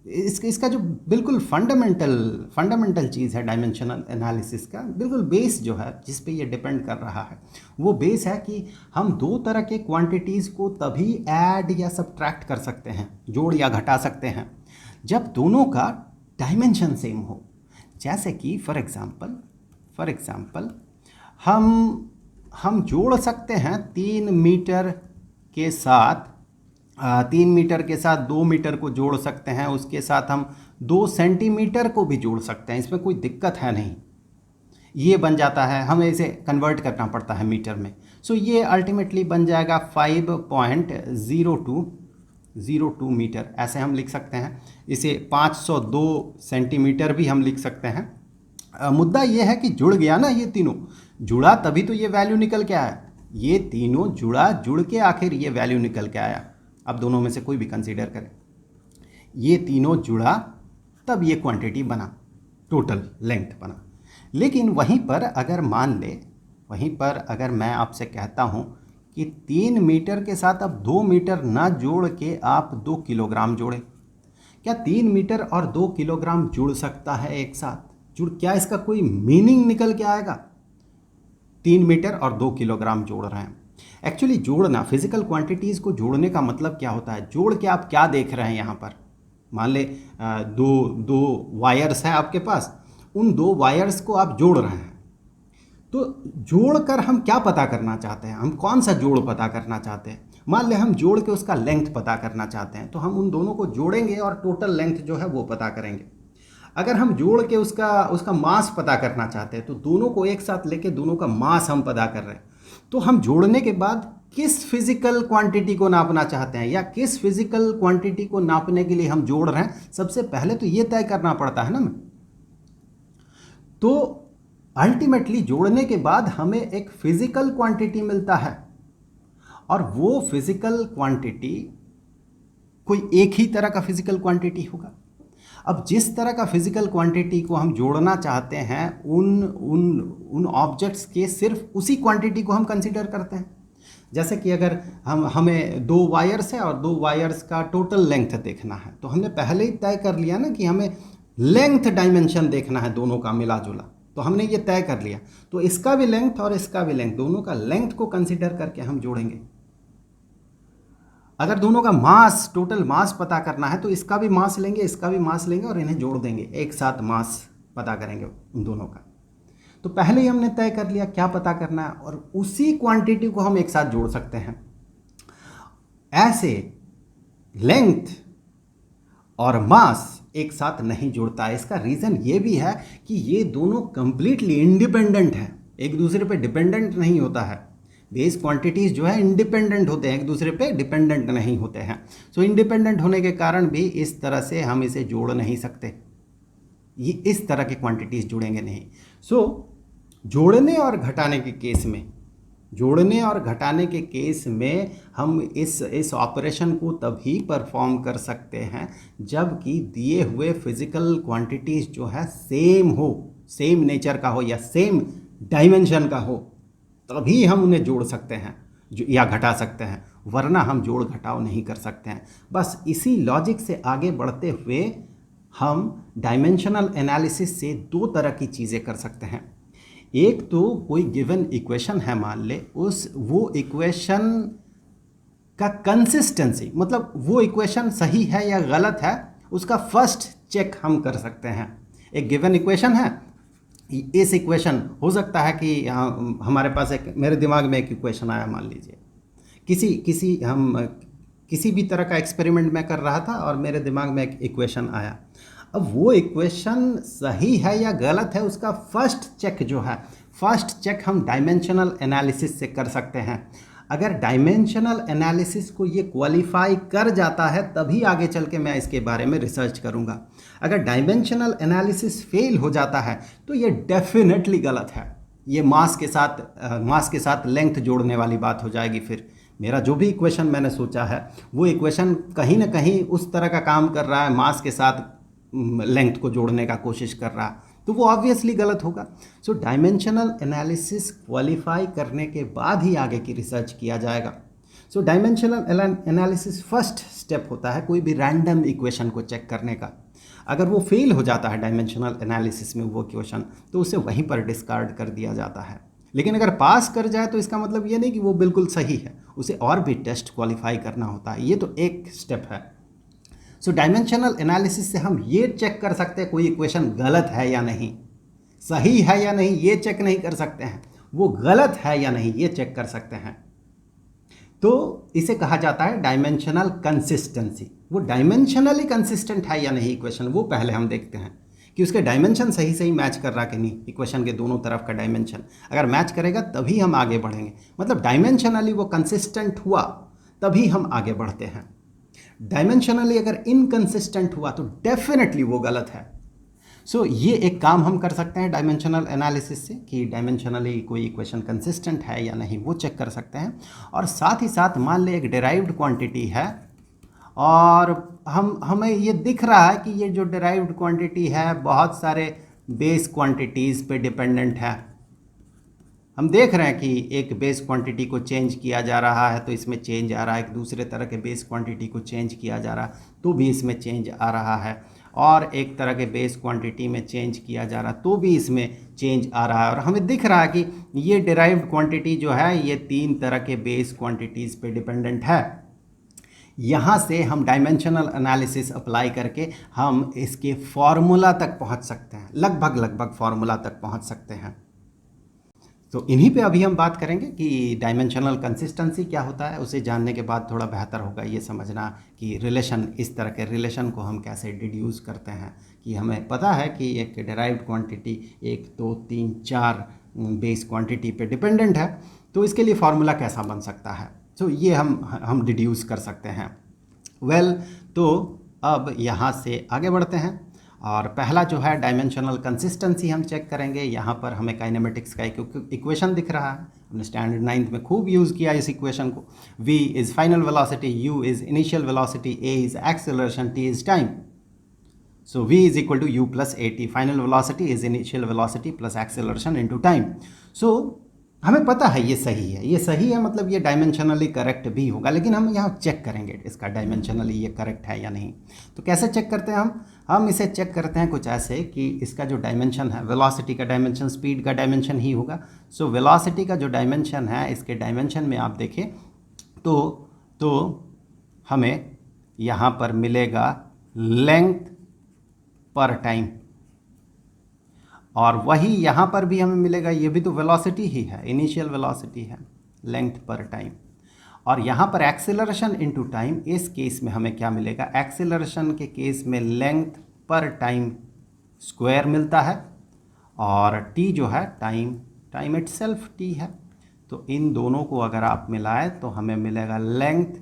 इसका जो बिल्कुल फंडामेंटल चीज़ है डायमेंशनल एनालिसिस का, बिल्कुल बेस जो है जिस पे ये डिपेंड कर रहा है वो बेस है कि हम दो तरह के क्वांटिटीज़ को तभी ऐड या सब्ट्रैक्ट कर सकते हैं, जोड़ या घटा सकते हैं, जब दोनों का डायमेंशन सेम हो। जैसे कि फॉर एग्जांपल हम जोड़ सकते हैं 3 मीटर के साथ 2 मीटर को जोड़ सकते हैं, उसके साथ हम 2 सेंटीमीटर को भी जोड़ सकते हैं, इसमें कोई दिक्कत है नहीं। ये बन जाता है, हमें इसे कन्वर्ट करना पड़ता है मीटर में। सो ये अल्टीमेटली बन जाएगा 5.02 मीटर, ऐसे हम लिख सकते हैं। इसे 502 सेंटीमीटर भी हम लिख सकते हैं। मुद्दा ये है कि जुड़ गया ना, ये तीनों जुड़ा तभी तो ये वैल्यू निकल के आया। ये तीनों जुड़ के आखिर ये वैल्यू निकल के आया। अब दोनों में से कोई भी कंसीडर करें, ये तीनों जुड़ा तब ये क्वांटिटी बना, टोटल लेंथ बना। लेकिन वहीं पर अगर मैं आपसे कहता हूँ कि 3 मीटर के साथ अब 2 मीटर ना जोड़ के आप 2 किलोग्राम जोड़े, क्या 3 मीटर और 2 किलोग्राम जुड़ सकता है एक साथ? क्या इसका कोई मीनिंग निकल के आएगा? 3 मीटर और 2 किलोग्राम जोड़ रहे हैं। एक्चुअली जोड़ना, फिजिकल क्वांटिटीज़ को जोड़ने का मतलब क्या होता है? जोड़ के आप क्या देख रहे हैं यहाँ पर? मान ले दो वायर्स हैं आपके पास, उन 2 वायर्स को आप जोड़ रहे हैं। तो जोड़कर हम क्या पता करना चाहते हैं? हम कौन सा जोड़ पता करना चाहते हैं? मान ले हम जोड़ के उसका लेंथ पता करना चाहते हैं, तो हम उन दोनों को जोड़ेंगे और टोटल लेंथ जो है वो पता करेंगे। अगर हम जोड़ के उसका मास पता करना चाहते हैं तो दोनों को एक साथ लेके दोनों का मास हम पता कर रहे हैं। तो हम जोड़ने के बाद किस फिजिकल क्वांटिटी को नापना चाहते हैं या किस फिजिकल क्वांटिटी को नापने के लिए हम जोड़ रहे हैं, सबसे पहले तो ये तय करना पड़ता है ना। तो अल्टीमेटली जोड़ने के बाद हमें एक फिजिकल क्वांटिटी मिलता है, और वो फिजिकल क्वांटिटी कोई एक ही तरह का फिजिकल क्वांटिटी होगा। अब जिस तरह का फिजिकल क्वांटिटी को हम जोड़ना चाहते हैं उन उन उन ऑब्जेक्ट्स के सिर्फ उसी क्वांटिटी को हम कंसीडर करते हैं। जैसे कि अगर हमें दो वायर्स है और दो वायर्स का टोटल लेंथ देखना है, तो हमने पहले ही तय कर लिया ना कि हमें लेंथ डायमेंशन देखना है दोनों का मिला जुला, तो हमने ये तय कर लिया। तो इसका भी लेंथ और इसका भी लेंथ, दोनों का लेंथ को कंसीडर करके हम जोड़ेंगे। अगर दोनों का मास, टोटल मास पता करना है तो इसका भी मास लेंगे, इसका भी मास लेंगे और इन्हें जोड़ देंगे, एक साथ मास पता करेंगे उन दोनों का। तो पहले ही हमने तय कर लिया क्या पता करना है और उसी क्वांटिटी को हम एक साथ जोड़ सकते हैं। ऐसे लेंथ और मास एक साथ नहीं जुड़ता है। इसका रीज़न ये भी है कि ये दोनों कंप्लीटली इंडिपेंडेंट हैं, एक दूसरे पे डिपेंडेंट नहीं होता है। बेस क्वांटिटीज़ जो है इंडिपेंडेंट होते हैं, एक दूसरे पे डिपेंडेंट नहीं होते हैं। सो इंडिपेंडेंट होने के कारण भी इस तरह से हम इसे जोड़ नहीं सकते, ये इस तरह के क्वांटिटीज़ जुड़ेंगे नहीं। सो जोड़ने और घटाने के केस में, जोड़ने और घटाने के केस में हम इस ऑपरेशन को तभी परफॉर्म कर सकते हैं जबकि दिए हुए फिजिकल क्वांटिटीज़ जो है सेम हो, सेम नेचर का हो या सेम डायमेंशन का हो, तभी हम उन्हें जोड़ सकते हैं या घटा सकते हैं, वरना हम जोड़ घटाव नहीं कर सकते हैं। बस इसी लॉजिक से आगे बढ़ते हुए हम डायमेंशनल एनालिसिस से दो तरह की चीज़ें कर सकते हैं। एक तो कोई गिवन इक्वेशन है, मान ले वो इक्वेशन का कंसिस्टेंसी, मतलब वो इक्वेशन सही है या गलत है, उसका फर्स्ट चेक हम कर सकते हैं। एक गिवन इक्वेशन है, इस इक्वेशन हो सकता है कि हमारे पास मेरे दिमाग में एक इक्वेशन आया, मान लीजिए किसी भी तरह का एक्सपेरिमेंट मैं कर रहा था और मेरे दिमाग में एक इक्वेशन आया। अब वो इक्वेशन सही है या गलत है, उसका फर्स्ट चेक जो है, फर्स्ट चेक हम डायमेंशनल एनालिसिस से कर सकते हैं। अगर डायमेंशनल एनालिसिस को ये क्वालिफाई कर जाता है तभी आगे चल के मैं इसके बारे में रिसर्च करूँगा। अगर डायमेंशनल एनालिसिस फेल हो जाता है तो ये डेफिनेटली गलत है, ये मास के साथ लेंथ जोड़ने वाली बात हो जाएगी। फिर मेरा जो भी इक्वेशन मैंने सोचा है वो इक्वेशन कहीं ना कहीं उस तरह का काम कर रहा है, मास के साथ लेंथ को जोड़ने का कोशिश कर रहा, तो वो ऑब्वियसली गलत होगा। सो डायमेंशनल एनालिसिस क्वालिफाई करने के बाद ही आगे की रिसर्च किया जाएगा। सो डायमेंशनल एनालिसिस फर्स्ट स्टेप होता है कोई भी रैंडम इक्वेशन को चेक करने का। अगर वो फेल हो जाता है डायमेंशनल एनालिसिस में वो इक्वेशन, तो उसे वहीं पर डिस्कार्ड कर दिया जाता है। लेकिन अगर पास कर जाए तो इसका मतलब ये नहीं कि वो बिल्कुल सही है, उसे और भी टेस्ट क्वालिफाई करना होता है। ये तो एक स्टेप है। सो डायमेंशनल एनालिसिस से हम ये चेक कर सकते हैं कोई इक्वेशन गलत है या नहीं, सही है या नहीं ये चेक नहीं कर सकते हैं, वो गलत है या नहीं ये चेक कर सकते हैं। तो इसे कहा जाता है डायमेंशनल कंसिस्टेंसी। वो डायमेंशनली कंसिस्टेंट है या नहीं इक्वेशन, वो पहले हम देखते हैं कि उसके डायमेंशन सही सही मैच कर रहा कि नहीं, इक्वेशन के दोनों तरफ का डायमेंशन अगर मैच करेगा तभी हम आगे बढ़ेंगे। मतलब डायमेंशनली वो कंसिस्टेंट हुआ तभी हम आगे बढ़ते हैं। डायमेंशनली अगर इनकंसिस्टेंट हुआ तो डेफिनेटली वो गलत है। सो ये एक काम हम कर सकते हैं डायमेंशनल एनालिसिस से कि डायमेंशनली कोई इक्वेशन कंसिस्टेंट है या नहीं वो चेक कर सकते हैं। और साथ ही साथ मान ले एक डिराइव्ड क्वांटिटी है और हमें ये दिख रहा है कि ये जो डिराइव्ड क्वांटिटी है बहुत सारे बेस क्वांटिटीज़ पे डिपेंडेंट है। हम देख रहे हैं कि एक बेस क्वांटिटी को चेंज किया जा रहा है तो इसमें चेंज आ रहा है, एक दूसरे तरह के बेस क्वांटिटी को चेंज किया जा रहा है तो भी इसमें चेंज आ रहा है, और एक तरह के बेस क्वांटिटी में चेंज किया जा रहा तो भी इसमें चेंज आ रहा है। और हमें दिख रहा है कि ये डिराइव्ड क्वांटिटी जो है ये 3 तरह के बेस क्वांटिटीज़ पे डिपेंडेंट है। यहाँ से हम डायमेंशनल एनालिसिस अप्लाई करके हम इसके फॉर्मूला तक पहुँच सकते हैं, लगभग फॉर्मूला तक पहुँच सकते हैं। तो इन्हीं पे अभी हम बात करेंगे कि डायमेंशनल कंसिस्टेंसी क्या होता है। उसे जानने के बाद थोड़ा बेहतर होगा ये समझना कि रिलेशन, इस तरह के रिलेशन को हम कैसे डिड्यूस करते हैं। कि हमें पता है कि एक डिराइव्ड क्वांटिटी 1 2 3 4 बेस क्वांटिटी पे डिपेंडेंट है, तो इसके लिए फार्मूला कैसा बन सकता है, तो ये हम डिड्यूस कर सकते हैं। तो अब यहाँ से आगे बढ़ते हैं और पहला जो है डायमेंशनल कंसिस्टेंसी हम चेक करेंगे। यहाँ पर हमें काइनेमेटिक्स का एक इक्वेशन दिख रहा है, हमने स्टैंडर्ड 9th में खूब यूज़ किया इस इक्वेशन को। v is final velocity, u is initial velocity, a is acceleration, t is time. So v is equal to u plus at. Final velocity is initial velocity plus acceleration into time. So हमें पता है ये सही है, मतलब ये dimensionally correct भी होगा, लेकिन हम यहाँ चेक करेंगे इसका डायमेंशनली ये करेक्ट है या नहीं। तो कैसे चेक करते हैं हम इसे चेक करते हैं कुछ ऐसे कि इसका जो डायमेंशन है, वेलोसिटी का डायमेंशन स्पीड का डायमेंशन ही होगा। सो वेलोसिटी का जो डायमेंशन है, इसके डायमेंशन में आप देखें तो हमें यहाँ पर मिलेगा लेंथ पर टाइम, और वही यहाँ पर भी हमें मिलेगा, ये भी तो वेलोसिटी ही है, इनिशियल वेलोसिटी है, लेंथ पर टाइम। और यहाँ पर एक्सेलरेशन इनटू टाइम, इस केस में हमें क्या मिलेगा, एक्सेलरेशन के केस में लेंथ पर टाइम स्क्वायर मिलता है, और टी जो है टाइम इटसेल्फ टी है। तो इन दोनों को अगर आप मिलाएं तो हमें मिलेगा लेंथ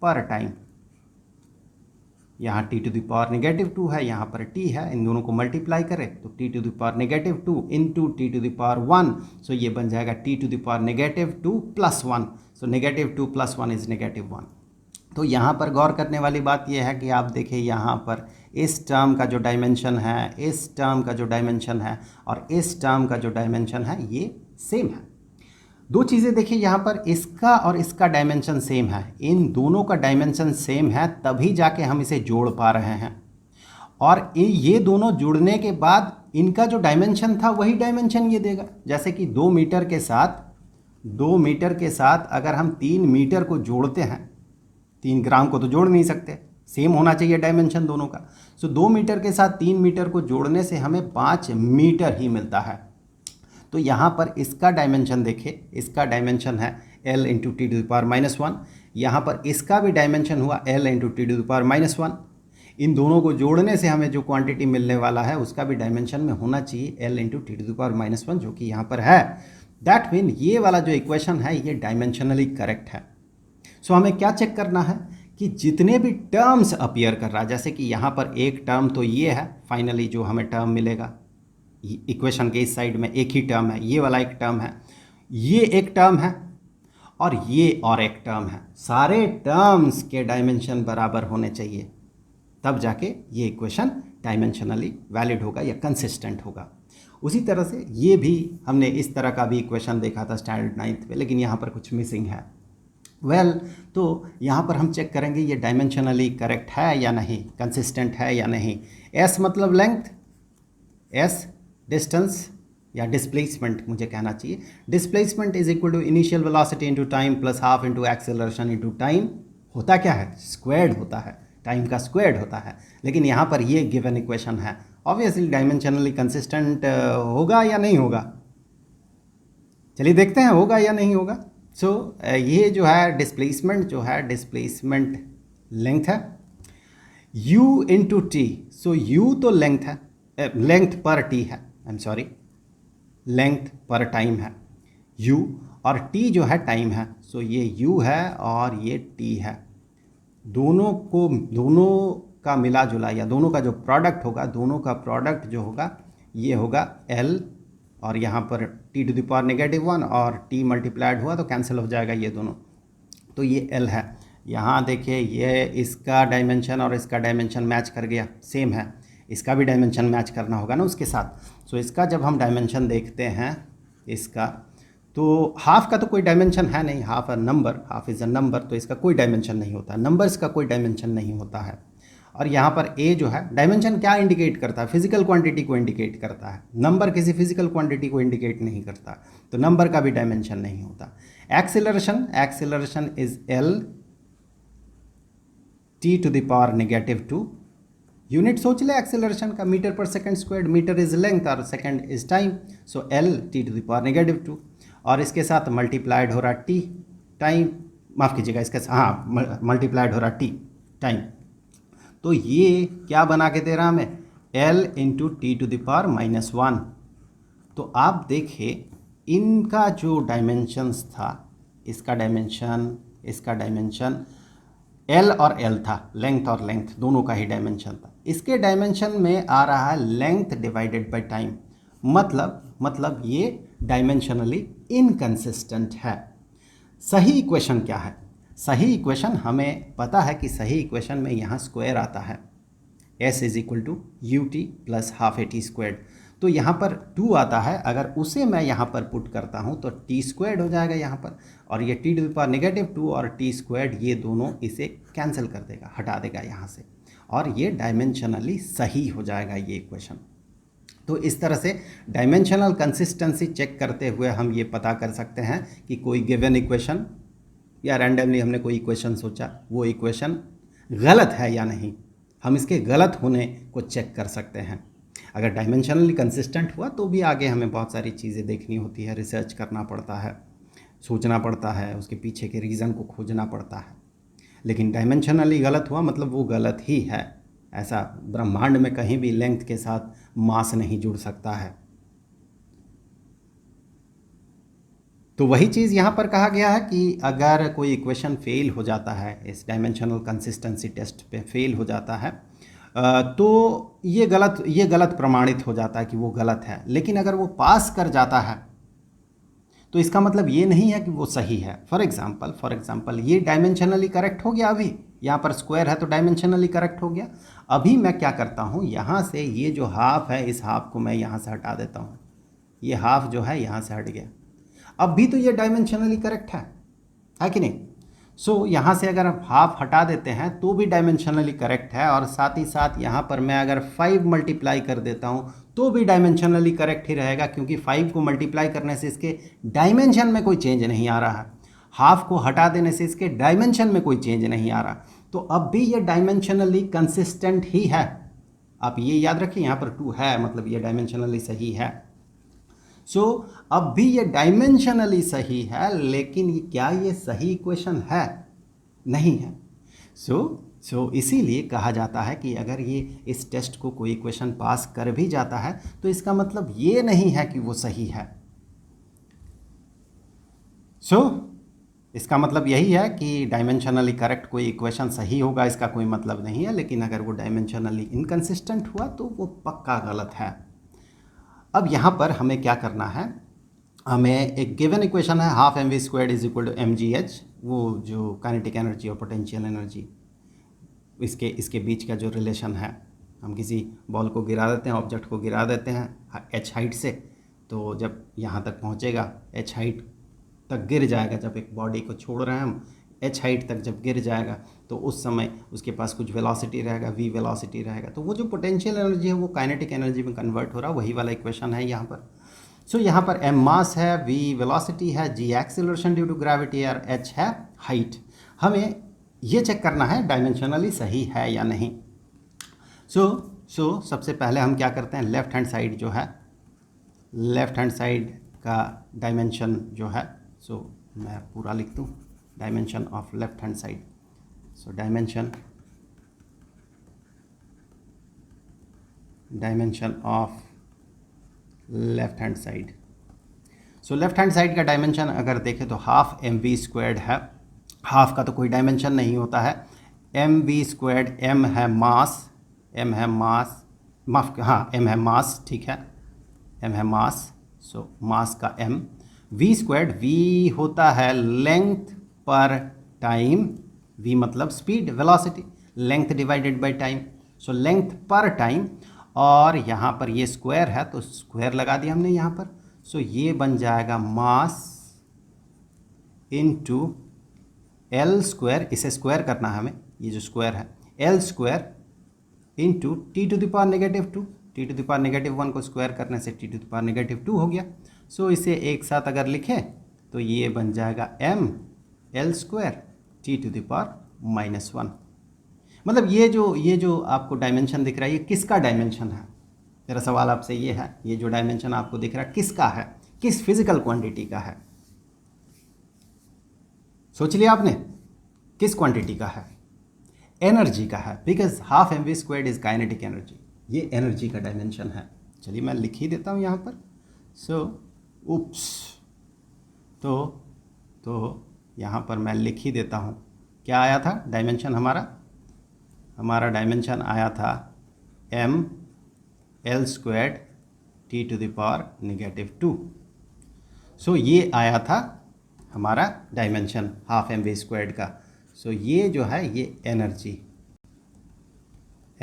पर टाइम। यहाँ T to the power negative 2 है, यहाँ पर टी है, इन दोनों को मल्टीप्लाई करें तो T to the power negative 2 into T to the power 1, so ये बन जाएगा T to the power negative 2 plus 1, so negative 2 plus 1 is negative 1। तो यहाँ पर गौर करने वाली बात यह है कि आप देखिए यहाँ पर इस टर्म का जो डायमेंशन है, इस टर्म का जो डायमेंशन है और इस टर्म का जो डायमेंशन है, ये सेम है। दो चीज़ें देखिए, यहाँ पर इसका और इसका डायमेंशन सेम है, इन दोनों का डायमेंशन सेम है, तभी जाके हम इसे जोड़ पा रहे हैं। और ये दोनों जुड़ने के बाद इनका जो डायमेंशन था वही डायमेंशन ये देगा। जैसे कि 2 मीटर के साथ अगर हम 3 मीटर को जोड़ते हैं, 3 ग्राम को तो जोड़ नहीं सकते, सेम होना चाहिए डायमेंशन दोनों का। सो 2 मीटर के साथ 3 मीटर को जोड़ने से हमें 5 मीटर ही मिलता है। तो यहाँ पर इसका डायमेंशन देखिए, इसका डायमेंशन है L into T to the power minus 1, यहाँ पर इसका भी डायमेंशन हुआ L into T to the power minus 1। इन दोनों को जोड़ने से हमें जो क्वांटिटी मिलने वाला है उसका भी डायमेंशन में होना चाहिए L into T to the power minus 1, जो कि यहाँ पर है। दैट मीन ये वाला जो इक्वेशन है ये डायमेंशनली करेक्ट है। सो हमें क्या चेक करना है कि जितने भी टर्म्स अपीयर कर रहा है, जैसे कि यहाँ पर एक टर्म तो ये है, फाइनली जो हमें टर्म मिलेगा इक्वेशन के इस साइड में एक ही टर्म है, ये वाला एक टर्म है, ये एक टर्म है और ये और एक टर्म है। सारे टर्म्स के डायमेंशन बराबर होने चाहिए, तब जाके ये इक्वेशन डायमेंशनली वैलिड होगा या कंसिस्टेंट होगा। उसी तरह से ये भी हमने इस तरह का भी इक्वेशन देखा था स्टैंडर्ड 9th में, लेकिन यहाँ पर कुछ मिसिंग है। तो यहाँ पर हम चेक करेंगे ये डायमेंशनली करेक्ट है या नहीं, कंसिस्टेंट है या नहीं। एस मतलब लेंथ, एस डिस्टेंस या डिस्प्लेसमेंट मुझे कहना चाहिए। Displacement is equal to initial velocity into time plus half into acceleration into time. होता क्या है, स्क्वायर्ड होता है, टाइम का स्क्वायर्ड होता है। लेकिन यहाँ पर ये गिवन इक्वेशन है, ऑब्वियसली डायमेंशनली कंसिस्टेंट होगा या नहीं होगा, चलिए देखते हैं होगा या नहीं होगा। सो ये जो है डिस्प्लेसमेंट डिस्प्लेसमेंट लेंथ है, u इंटू टी। सो u तो लेंथ है, लेंथ पर टी है, लेंथ पर टाइम है u, और t जो है टाइम है। सो ये u है और ये t है। दोनों का मिला जुला या दोनों का जो प्रोडक्ट होगा, दोनों का प्रोडक्ट जो होगा ये होगा L, और यहाँ पर t to the power negative 1 और t मल्टीप्लाइड हुआ तो कैंसिल हो जाएगा ये दोनों, तो ये L है। यहाँ देखिए ये इसका डायमेंशन और इसका डायमेंशन मैच कर गया, सेम है, इसका भी डायमेंशन मैच करना होगा ना उसके साथ। सो इसका जब हम डायमेंशन देखते हैं इसका, तो हाफ का तो कोई डायमेंशन है नहीं, हाफ इज़ अ नंबर, तो इसका कोई डायमेंशन नहीं होता, नंबर्स का कोई डायमेंशन नहीं होता है। और यहाँ पर ए जो है डायमेंशन क्या इंडिकेट करता है, फिजिकल क्वांटिटी को इंडिकेट करता है, नंबर किसी फिजिकल क्वांटिटी को इंडिकेट नहीं करता, तो नंबर का भी डायमेंशन नहीं होता। Acceleration is L T to the power negative 2। Unit सोच ले एक्सेलरेशन का, metre per second squared, metre is length और second is time, so L T to the power negative 2, और इसके साथ मल्टीप्लाइड हो रहा टी टाइम, माफ़ कीजिएगा इसके साथ मल्टीप्लाइड हो रहा टी टाइम। तो ये क्या बना के दे रहा हमें, L into T to the power minus 1। तो आप देखिए इनका जो डायमेंशंस था, इसका डायमेंशन L और L था, लेंथ और लेंथ दोनों का ही डायमेंशन था। इसके डायमेंशन में आ रहा है लेंथ डिवाइडेड बाय टाइम, मतलब ये डायमेंशनली इनकंसिस्टेंट है। सही इक्वेशन क्या है, सही इक्वेशन हमें पता है कि सही इक्वेशन में यहाँ स्क्वायर आता है, S is equal to U T plus half A T squared. तो यहाँ पर 2 आता है, अगर उसे मैं यहाँ पर पुट करता हूँ तो टी स्क्वायर्ड हो जाएगा यहाँ पर, और ये T to the power negative 2 और टी स्क्वायर्ड ये दोनों इसे कैंसिल कर देगा, हटा देगा यहाँ से, और ये डायमेंशनली सही हो जाएगा ये इक्वेशन। तो इस तरह से डायमेंशनल कंसिस्टेंसी चेक करते हुए हम ये पता कर सकते हैं कि कोई गिवन इक्वेशन या रैंडमली हमने कोई इक्वेशन सोचा, वो इक्वेशन गलत है या नहीं, हम इसके गलत होने को चेक कर सकते हैं। अगर डायमेंशनली कंसिस्टेंट हुआ तो भी आगे हमें बहुत सारी चीज़ें देखनी होती है, रिसर्च करना पड़ता है, सोचना पड़ता है, उसके पीछे के रीज़न को खोजना पड़ता है। लेकिन डायमेंशनली गलत हुआ मतलब वो गलत ही है, ऐसा ब्रह्मांड में कहीं भी लेंथ के साथ मास नहीं जुड़ सकता है। तो वही चीज़ यहाँ पर कहा गया है कि अगर कोई इक्वेशन फेल हो जाता है, इस डायमेंशनल कंसिस्टेंसी टेस्ट पे फेल हो जाता है, तो ये गलत प्रमाणित हो जाता है कि वो गलत है। लेकिन अगर वो पास कर जाता है तो इसका मतलब ये नहीं है कि वो सही है। फॉर एग्जांपल ये डायमेंशनली करेक्ट हो गया, अभी यहाँ पर स्क्वायर है तो डायमेंशनली करेक्ट हो गया। अभी मैं क्या करता हूँ, यहाँ से ये जो हाफ है, इस हाफ को मैं यहाँ से हटा देता हूँ, ये हाफ जो है यहाँ से हट गया, अब भी तो ये डायमेंशनली करेक्ट है कि नहीं। सो यहाँ से अगर हाफ हटा देते हैं तो भी डायमेंशनली करेक्ट है, और साथ ही साथ यहाँ पर मैं अगर 5 मल्टीप्लाई कर देता हूँ तो भी डायमेंशनली करेक्ट ही रहेगा, क्योंकि 5 को मल्टीप्लाई करने से इसके डायमेंशन में कोई चेंज नहीं आ रहा है, हाफ को हटा देने से इसके डायमेंशन में कोई चेंज नहीं आ रहा, तो अब भी ये डायमेंशनली कंसिस्टेंट ही है। आप ये याद रखिए, यहाँ पर 2 है मतलब ये डायमेंशनली सही है। सो अब भी ये डायमेंशनली सही है, लेकिन क्या ये सही इक्वेशन है? नहीं है। सो इसीलिए कहा जाता है कि अगर ये इस टेस्ट को कोई इक्वेशन पास कर भी जाता है तो इसका मतलब ये नहीं है कि वो सही है। इसका मतलब यही है कि डायमेंशनली करेक्ट कोई इक्वेशन सही होगा इसका कोई मतलब नहीं है, लेकिन अगर वो डायमेंशनली इनकंसिस्टेंट हुआ तो वो पक्का गलत है। अब यहाँ पर हमें क्या करना है, हमें एक गिवन इक्वेशन है half M V squared is equal to M G H, वो जो काइनेटिक एनर्जी और पोटेंशियल एनर्जी इसके बीच का जो रिलेशन है, हम किसी बॉल को गिरा देते हैं, ऑब्जेक्ट को गिरा देते हैं एच हाइट से, तो जब यहाँ तक पहुँचेगा एच हाइट तक गिर जाएगा, जब एक बॉडी को छोड़ रहे हैं हम एच हाइट तक जब गिर जाएगा तो उस समय उसके पास कुछ वेलोसिटी रहेगा, वी वेलोसिटी रहेगा, तो वो जो पोटेंशियल एनर्जी है वो काइनेटिक एनर्जी में कन्वर्ट हो रहा है, वही वाला इक्वेशन है यहाँ पर। सो यहाँ पर एम मास है, वी वेलोसिटी है, जी एक्सेलरेशन ड्यू टू ग्रेविटी और एच है हाइट। हमें ये चेक करना है डायमेंशनली सही है या नहीं। सो सबसे पहले हम क्या करते हैं, लेफ्ट हैंड साइड जो है, लेफ्ट हैंड साइड का डायमेंशन जो है, मैं पूरा लिख दूँ, dimension of left hand side. So dimension of left hand side. So left hand side का डायमेंशन अगर देखें तो हाफ एम वी स्क्वायर्ड है, हाफ का तो कोई डायमेंशन नहीं होता है, एम वी स्क्वायर्ड, एम है मास, एम है मास, ठीक है, एम है मास, सो मास का एम, वी स्क्वायर्ड, वी होता है लेंथ पर टाइम, वी मतलब speed velocity, length divided by time, so length per time, और यहाँ पर ये स्क्वायर है तो स्क्वायर लगा दिया हमने यहाँ पर, सो ये बन जाएगा मास इनटू एल स्क्वायर, इसे स्क्वायर करना है हमें, ये जो स्क्वायर है L square into T to the power negative 2, T to the power negative 1 को स्क्वायर करने से T to the power negative 2 हो गया। सो इसे एक साथ अगर लिखें तो ये बन जाएगा M L square T to the power -1। मतलब ये जो आपको डायमेंशन दिख रहा है ये किसका डायमेंशन है? मेरा सवाल आपसे ये है, ये जो डायमेंशन आपको दिख रहा है किसका है, किस फिजिकल क्वांटिटी का है? सोच लिया आपने, किस क्वांटिटी का है? एनर्जी का है, because half M V squared is kinetic energy, ये एनर्जी का डायमेंशन है। चलिए मैं लिख ही देता हूँ यहाँ पर। उप्स, तो यहाँ पर मैं लिख ही देता हूँ, क्या आया था डायमेंशन हमारा डायमेंशन आया था M L squared T to the power -2। So ये आया था हमारा dimension half M V squared का। सो ये जो है ये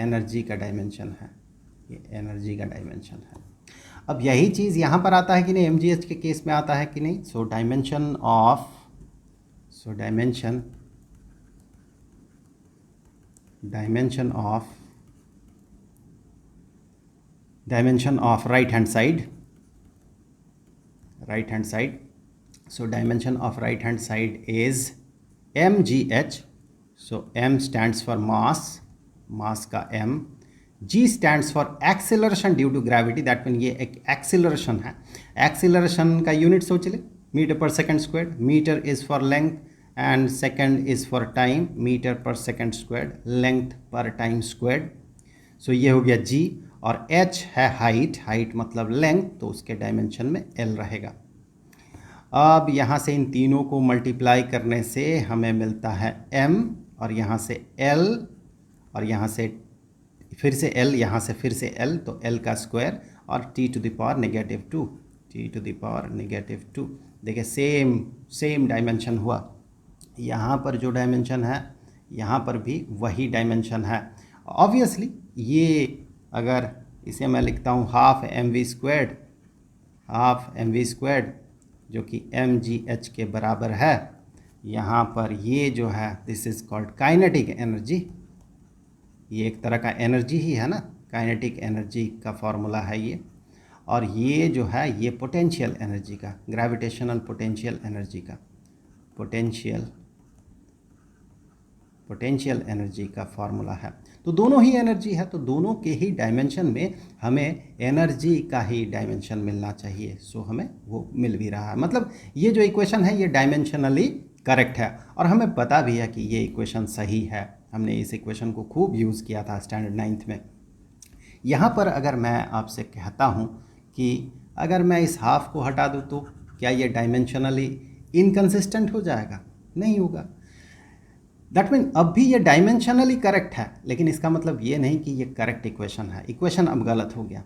एनर्जी का डायमेंशन है, ये एनर्जी का डायमेंशन है। अब यही चीज़ यहाँ पर आता है कि नहीं, एमजीएच के केस में आता है कि नहीं। So dimension of right hand side, so dimension of right hand side is mgh. so m stands for mass का m, g stands for acceleration due to gravity, that means ये एक acceleration है। acceleration का unit सोच ले, metre per second square, metre is for length and second is for time, metre per second square, length per time square. So ये हो गया g, और h है हाइट मतलब लेंथ, तो उसके डायमेंशन में l रहेगा। अब यहाँ से इन तीनों को मल्टीप्लाई करने से हमें मिलता है m, और यहाँ से l, और यहाँ से फिर से l, यहाँ से फिर से l, तो l का स्क्वायर और t टू द पावर -2। देखिए सेम डायमेंशन हुआ। यहाँ पर जो डायमेंशन है यहाँ पर भी वही डायमेंशन है। ऑब्वियसली ये अगर इसे मैं लिखता हूँ हाफ एम वी स्क्वायर्ड जो कि mgh के बराबर है, यहाँ पर ये जो है this is called kinetic energy, ये एक तरह का एनर्जी ही है ना, काइनेटिक एनर्जी का फॉर्मूला है ये। और ये जो है ये पोटेंशियल एनर्जी का, ग्रेविटेशनल पोटेंशियल एनर्जी का, पोटेंशियल एनर्जी का फॉर्मूला है। तो दोनों ही एनर्जी है, तो दोनों के ही डायमेंशन में हमें एनर्जी का ही डायमेंशन मिलना चाहिए। सो हमें वो मिल भी रहा है, मतलब ये जो इक्वेशन है ये डायमेंशनली करेक्ट है, और हमें पता भी है कि ये इक्वेशन सही है। हमने इस इक्वेशन को खूब यूज़ किया था स्टैंडर्ड 9th में। यहाँ पर अगर मैं आपसे कहता हूँ कि अगर मैं इस हाफ को हटा दूँ तो क्या ये डायमेंशनली इनकंसिस्टेंट हो जाएगा? नहीं होगा। दैट मीन अब भी ये डायमेंशनली करेक्ट है, लेकिन इसका मतलब ये नहीं कि ये करेक्ट इक्वेशन है। इक्वेशन अब गलत हो गया।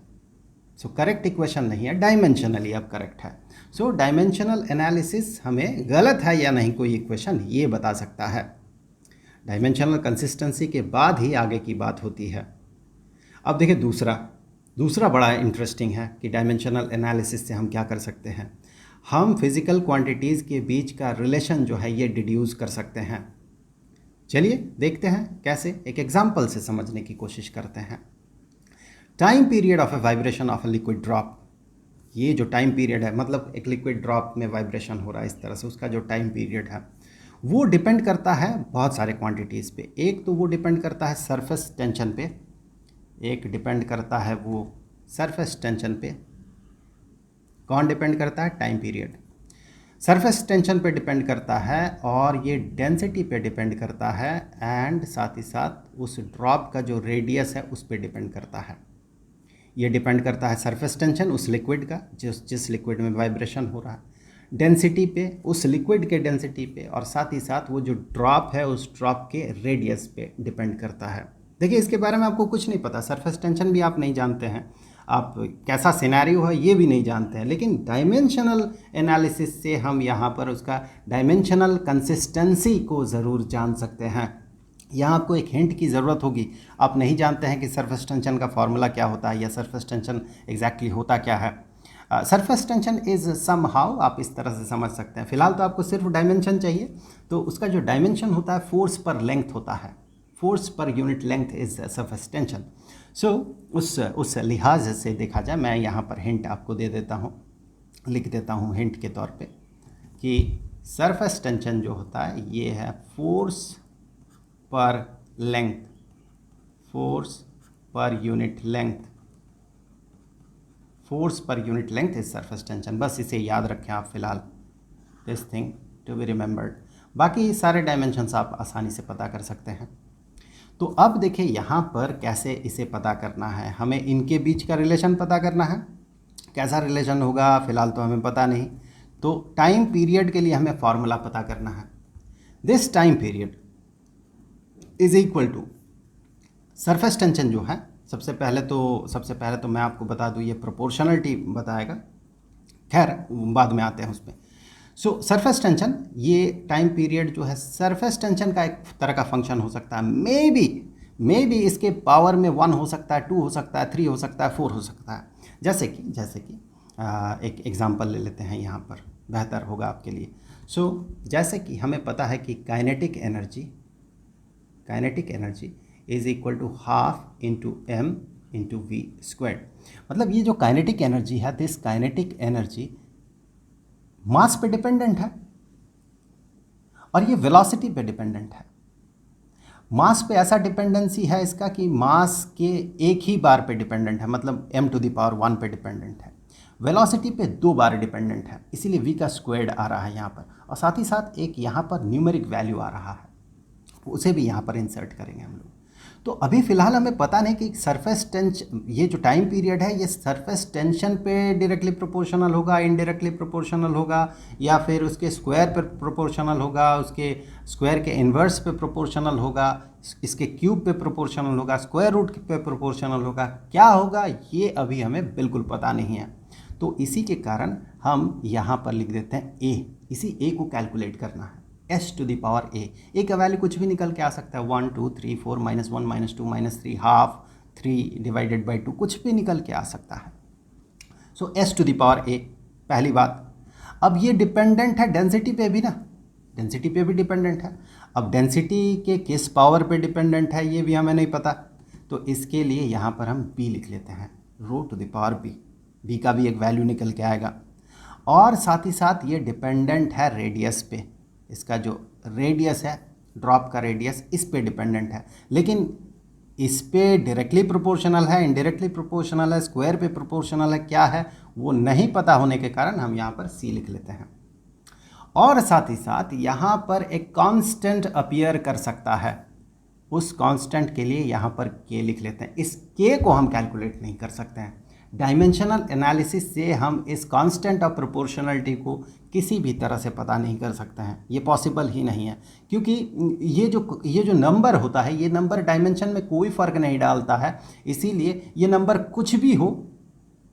सो करेक्ट इक्वेशन नहीं है, डायमेंशनली अब करेक्ट है। सो डायमेंशनल एनालिसिस हमें गलत है या नहीं कोई इक्वेशन ये बता सकता है। डायमेंशनल कंसिस्टेंसी के बाद ही आगे की बात होती है। अब देखिए दूसरा बड़ा इंटरेस्टिंग है कि डायमेंशनल एनालिसिस से हम क्या कर सकते हैं। हम फिजिकल क्वांटिटीज़ के बीच का रिलेशन जो है ये डिड्यूस कर सकते हैं। चलिए देखते हैं कैसे, एक एग्जाम्पल से समझने की कोशिश करते हैं। Time period of a vibration of a liquid drop, ये जो टाइम पीरियड है मतलब एक लिक्विड ड्रॉप में वाइब्रेशन हो रहा है इस तरह से, उसका जो टाइम पीरियड है वो डिपेंड करता है बहुत सारे क्वांटिटीज़ पे। एक तो वो डिपेंड करता है सरफेस टेंशन पे, एक डिपेंड करता है वो सरफेस टेंशन पे। कौन डिपेंड करता है? Time period. सरफेस टेंशन पे डिपेंड करता है, और ये डेंसिटी पे डिपेंड करता है, एंड साथ ही साथ उस ड्रॉप का जो रेडियस है उस पे डिपेंड करता है। ये डिपेंड करता है सरफेस टेंशन उस लिक्विड का जिस लिक्विड में वाइब्रेशन हो रहा है, डेंसिटी पे उस लिक्विड के डेंसिटी पे, और साथ ही साथ वो जो ड्रॉप है उस ड्रॉप के रेडियस पे डिपेंड करता है। देखिए इसके बारे में आपको कुछ नहीं पता, सरफेस टेंशन भी आप नहीं जानते हैं, आप कैसा सिनेरियो है ये भी नहीं जानते हैं, लेकिन डायमेंशनल एनालिसिस से हम यहाँ पर उसका डायमेंशनल कंसिस्टेंसी को ज़रूर जान सकते हैं। यहाँ आपको एक हिंट की ज़रूरत होगी। आप नहीं जानते हैं कि सरफेस टेंशन का फॉर्मूला क्या होता है या सरफेस टेंशन एग्जैक्टली होता क्या है। Surface tension is somehow, आप इस तरह से समझ सकते हैं। फिलहाल तो आपको सिर्फ डायमेंशन चाहिए, तो उसका जो डायमेंशन होता है फोर्स पर लेंथ होता है, force per unit length is surface tension. So उस लिहाज से देखा जाए, मैं यहाँ पर हिंट आपको दे देता हूँ, लिख देता हूँ हिंट के तौर पे कि सरफेस टेंशन जो होता है ये है force per length, force per unit length, force per unit length is surface tension. बस इसे याद रखें आप फिलहाल, this thing to be remembered. बाकी सारे डायमेंशंस आप आसानी से पता कर सकते हैं। तो अब देखिए यहाँ पर कैसे इसे पता करना है, हमें इनके बीच का रिलेशन पता करना है। कैसा रिलेशन होगा फिलहाल तो हमें पता नहीं, तो टाइम पीरियड के लिए हमें फॉर्मूला पता करना है। This time period is equal to surface tension जो है, सबसे पहले तो मैं आपको बता दूँ ये प्रोपोर्शनलिटी बताएगा, खैर बाद में आते हैं उसमें। सो सरफेस टेंशन, ये टाइम पीरियड जो है सरफेस टेंशन का एक तरह का फंक्शन हो सकता है। मे बी मे बी इसके पावर में 1 हो सकता है, 2 हो सकता है, 3 हो सकता है, 4 हो सकता है। जैसे कि एक एग्जांपल ले लेते हैं यहाँ पर, बेहतर होगा आपके लिए। जैसे कि हमें पता है कि kinetic energy is equal to half into M into V square. मतलब ये जो काइनेटिक एनर्जी है, दिस काइनेटिक एनर्जी मास पे डिपेंडेंट है और ये वेलोसिटी पे डिपेंडेंट है। मास पे ऐसा डिपेंडेंसी है इसका कि मास के एक ही बार पे डिपेंडेंट है, मतलब m⁻1 पे डिपेंडेंट है। वेलोसिटी पे 2 बार डिपेंडेंट है, इसीलिए v का स्क्वायर्ड आ रहा है यहाँ पर, और साथ ही साथ एक यहाँ पर न्यूमेरिक वैल्यू आ रहा है, उसे भी यहाँ पर इंसर्ट करेंगे हम लोग। तो अभी फ़िलहाल हमें पता नहीं कि सरफेस टेंशन, ये जो टाइम पीरियड है ये सरफेस टेंशन पे डायरेक्टली प्रोपोर्शनल होगा, इनडायरेक्टली प्रोपोर्शनल होगा, या फिर उसके स्क्वायर पर प्रोपोर्शनल होगा, उसके स्क्वायर के इन्वर्स पे प्रोपोर्शनल होगा, इसके क्यूब पे प्रोपोर्शनल होगा, स्क्वायर रूट पे प्रोपोर्शनल होगा, क्या होगा ये अभी हमें बिल्कुल पता नहीं है। तो इसी के कारण हम यहाँ पर लिख देते हैं ए, इसी ए को कैलकुलेट करना है, s टू द पावर ए का वैल्यू कुछ भी निकल के आ सकता है, 1 2 3 4 -1 -2 -3 हाफ 3 डिवाइडेड बाई 2, कुछ भी निकल के आ सकता है। सो s टू द पावर ए, पहली बात। अब ये डिपेंडेंट है डेंसिटी पे भी ना, डेंसिटी पे भी डिपेंडेंट है। अब डेंसिटी के किस पावर पे डिपेंडेंट है ये भी हमें नहीं पता, तो इसके लिए यहाँ पर हम b लिख लेते हैं, रो टू द पावर b का भी एक वैल्यू निकल के आएगा। और साथ ही साथ ये डिपेंडेंट है रेडियस पे, इसका जो रेडियस है, ड्रॉप का रेडियस, इस पे डिपेंडेंट है, लेकिन इस पे डायरेक्टली प्रोपोर्शनल है, इनडायरेक्टली प्रोपोर्शनल है, स्क्वायर पे प्रोपोर्शनल है, क्या है वो नहीं पता होने के कारण हम यहाँ पर सी लिख लेते हैं। और साथ ही साथ यहाँ पर एक कांस्टेंट अपीयर कर सकता है, उस कांस्टेंट के लिए यहाँ पर के लिख लेते हैं। इस के को हम कैलकुलेट नहीं कर सकते हैं, डायमेंशनल एनालिसिस से हम इस कांस्टेंट ऑफ प्रोपोर्शनलिटी को किसी भी तरह से पता नहीं कर सकते हैं, ये पॉसिबल ही नहीं है, क्योंकि ये जो नंबर होता है, ये नंबर डायमेंशन में कोई फ़र्क नहीं डालता है, इसीलिए ये नंबर कुछ भी हो,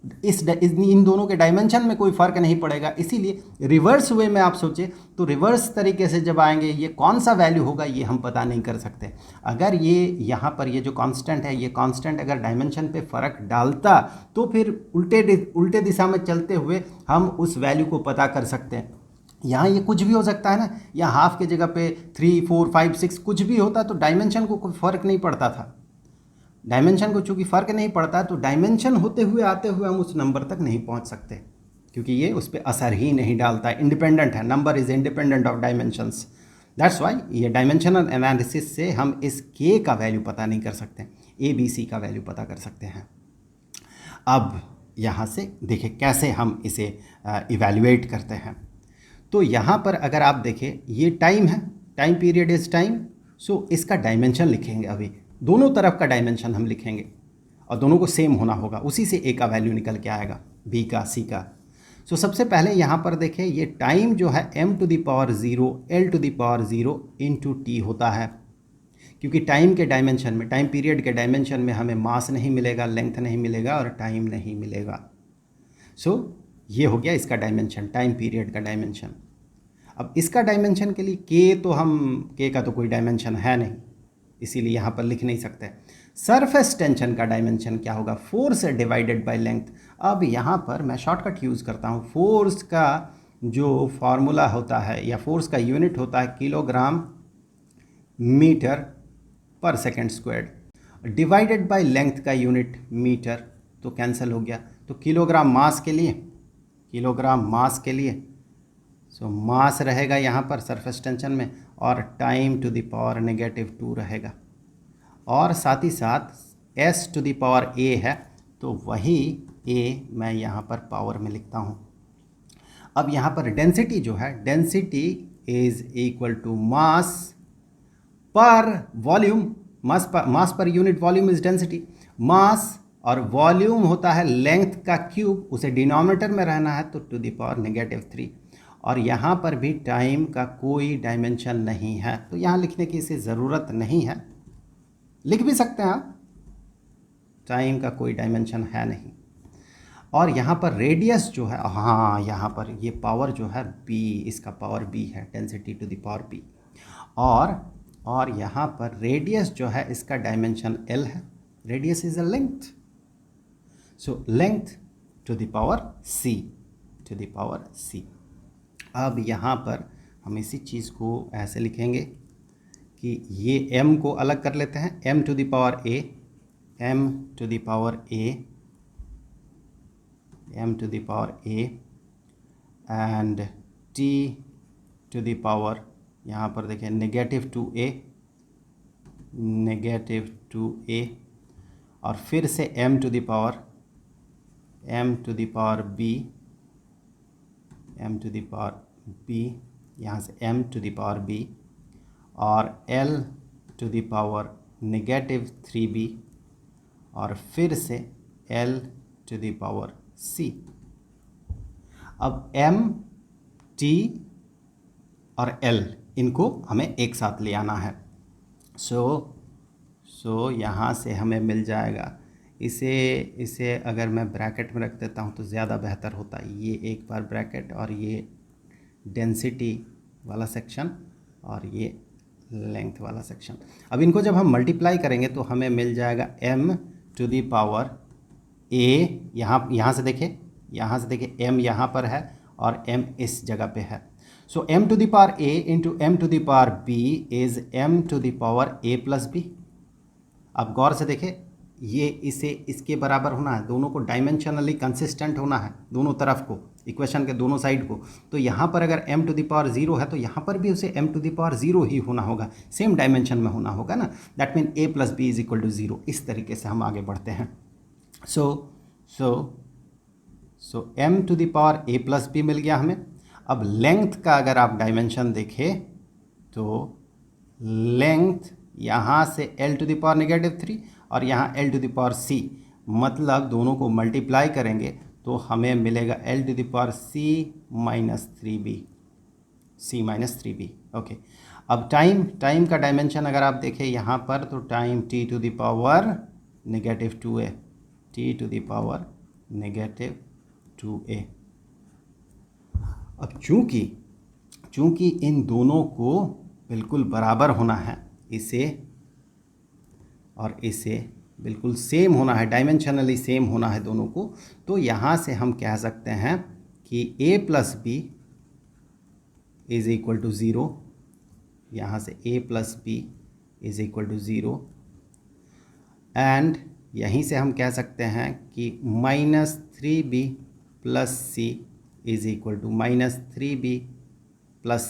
इन दोनों के डायमेंशन में कोई फ़र्क नहीं पड़ेगा। इसीलिए रिवर्स वे में आप सोचें तो रिवर्स तरीके से जब आएंगे, ये कौन सा वैल्यू होगा ये हम पता नहीं कर सकते। अगर ये यहाँ पर ये जो कांस्टेंट है, ये कांस्टेंट अगर डायमेंशन पे फ़र्क डालता तो फिर उल्टे दिशा में चलते हुए हम उस वैल्यू को पता कर सकते हैं। यहाँ ये कुछ भी हो सकता है ना, यहाँ हाफ के जगह पे 3 4 5 6 कुछ भी होता तो डायमेंशन को कोई फ़र्क नहीं पड़ता था। डायमेंशन को चूंकि फ़र्क नहीं पड़ता तो डायमेंशन होते हुए आते हुए हम उस नंबर तक नहीं पहुंच सकते, क्योंकि ये उस पर असर ही नहीं डालता है, इंडिपेंडेंट है, number is independent of dimensions. That's why ये डायमेंशनल एनालिसिस से हम इस के का वैल्यू पता नहीं कर सकते, ए बी सी का वैल्यू पता कर सकते हैं। अब यहाँ से देखें कैसे हम इसे इवैल्यूएट करते हैं। तो यहाँ पर अगर आप देखें, ये टाइम है, टाइम पीरियड इज़ टाइम, सो इसका डायमेंशन लिखेंगे। अभी दोनों तरफ का डायमेंशन हम लिखेंगे और दोनों को सेम होना होगा, उसी से ए का वैल्यू निकल के आएगा, बी का, सी का। सो सबसे पहले यहाँ पर देखें, ये टाइम जो है m⁻0 L⁻0 इंटू टी होता है, क्योंकि टाइम के डायमेंशन में, टाइम पीरियड के डायमेंशन में हमें मास नहीं मिलेगा, लेंथ नहीं मिलेगा और टाइम नहीं मिलेगा। सो ये हो गया इसका डायमेंशन, टाइम पीरियड का डायमेंशन। अब इसका डायमेंशन के लिए के का तो कोई डायमेंशन है नहीं, इसीलिए यहाँ पर लिख नहीं सकते। सरफेस टेंशन का डायमेंशन क्या होगा, फोर्स डिवाइडेड बाय लेंथ। अब यहाँ पर मैं शॉर्टकट यूज़ करता हूँ, फोर्स का जो फार्मूला होता है या फोर्स का यूनिट होता है kilogram metre per second squared, divided by length का यूनिट मीटर, तो कैंसिल हो गया। तो किलोग्राम मास के लिए सो मास रहेगा यहाँ पर सरफेस टेंशन में, और टाइम टू द पावर -2 रहेगा, और साथ ही साथ s to the power a है, तो वही a मैं यहाँ पर पावर में लिखता हूँ। अब यहाँ पर डेंसिटी जो है, density is equal to mass per volume, mass per unit volume is density. Mass और वॉल्यूम होता है लेंथ का क्यूब, उसे डिनोमिनेटर में रहना है, तो टू द पावर -3। और यहाँ पर भी टाइम का कोई डायमेंशन नहीं है, तो यहाँ लिखने की इसे ज़रूरत नहीं है, लिख भी सकते हैं आप, टाइम का कोई डायमेंशन है नहीं। और यहाँ पर रेडियस जो है, हाँ यहाँ पर ये पावर जो है b, इसका पावर b है, density to the power b। और और यहाँ पर रेडियस जो है इसका डायमेंशन l है, radius is a length, so length to the power c, to the power c। अब यहाँ पर हम इसी चीज़ को ऐसे लिखेंगे कि ये m को अलग कर लेते हैं, m to the power a, m to the power a, m to the power a and t to the power, यहाँ पर देखें नेगेटिव 2a, नेगेटिव 2a, और फिर से m to the power b, m to the power b, यहाँ से m to the power b, और l to the power negative 3b, और फिर से l to the power c। अब m, t और l इनको हमें एक साथ ले आना है। सो यहाँ से हमें मिल जाएगा, इसे अगर मैं ब्रैकेट में रख देता हूँ तो ज़्यादा बेहतर होता है। ये एक बार ब्रैकेट और ये डेंसिटी वाला सेक्शन और ये लेंथ वाला सेक्शन। अब इनको जब हम मल्टीप्लाई करेंगे तो हमें मिल जाएगा m to the power a, यहाँ से देखिए m यहाँ पर है और m इस जगह पे है। So m to the power a into m to the power b is m to the power a प्लस b। अब गौर से देखें, ये इसके बराबर होना है, दोनों को डायमेंशनली कंसिस्टेंट होना है, दोनों तरफ को, इक्वेशन के दोनों साइड को। तो यहाँ पर अगर m टू द पावर 0 है तो यहाँ पर भी उसे m टू द पावर 0 ही होना होगा, सेम डायमेंशन में होना होगा ना। That mean a plus B is equal to 0। इस तरीके से हम आगे बढ़ते हैं। So m to the power a plus B मिल गया हमें। अब लेंथ का अगर आप डायमेंशन देखें तो लेंथ यहाँ से l to the power negative 3 और यहाँ l to the power c, मतलब दोनों को मल्टीप्लाई करेंगे तो हमें मिलेगा l to the power c minus 3b। Okay, अब टाइम का डायमेंशन अगर आप देखें यहाँ पर तो time t to the power negative 2a, t to the power negative 2a। अब चूंकि इन दोनों को बिल्कुल बराबर होना है, इसे और इसे बिल्कुल सेम होना है, डायमेंशनली सेम होना है दोनों को, तो यहाँ से हम कह सकते हैं कि a plus B is equal to 0, यहाँ से a plus B is equal to 0, and यहीं से हम कह सकते हैं कि minus 3b plus C is equal to minus 3b plus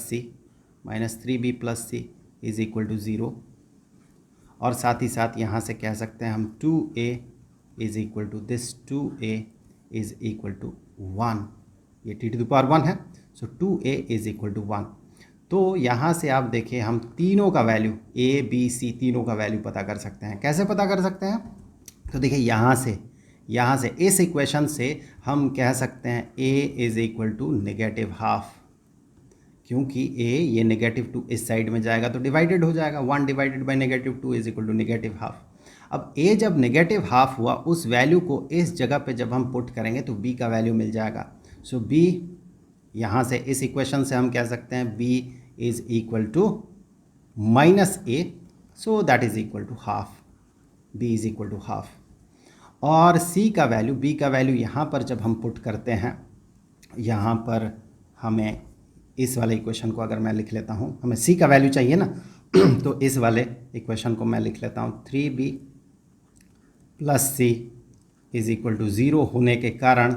C is equal to 0, और साथ ही साथ यहाँ से कह सकते हैं हम 2a is equal to this 2a is equal to 1, ये t टू द पावर 1 है, सो 2a इज इक्वल टू 1। तो यहाँ से आप देखें हम तीनों का वैल्यू a b c तीनों का वैल्यू पता कर सकते हैं। कैसे पता कर सकते हैं? तो देखिए यहाँ से इस इक्वेशन से हम कह सकते हैं a is equal to negative half, क्योंकि a ये नेगेटिव 2 इस साइड में जाएगा तो डिवाइडेड हो जाएगा, 1 divided by negative 2 is equal to negative half. अब a जब नेगेटिव हाफ हुआ उस वैल्यू को इस जगह पे जब हम पुट करेंगे तो b का वैल्यू मिल जाएगा। सो b यहाँ से इस इक्वेशन से हम कह सकते हैं b is equal to minus a, so that is equal to half, b is equal to half. और b का वैल्यू यहाँ पर जब हम पुट करते हैं, यहाँ पर हमें इस वाले इक्वेशन को अगर मैं लिख लेता हूँ, हमें c का वैल्यू चाहिए ना तो इस वाले इक्वेशन को मैं लिख लेता हूँ 3b plus C is equal to 0 होने के कारण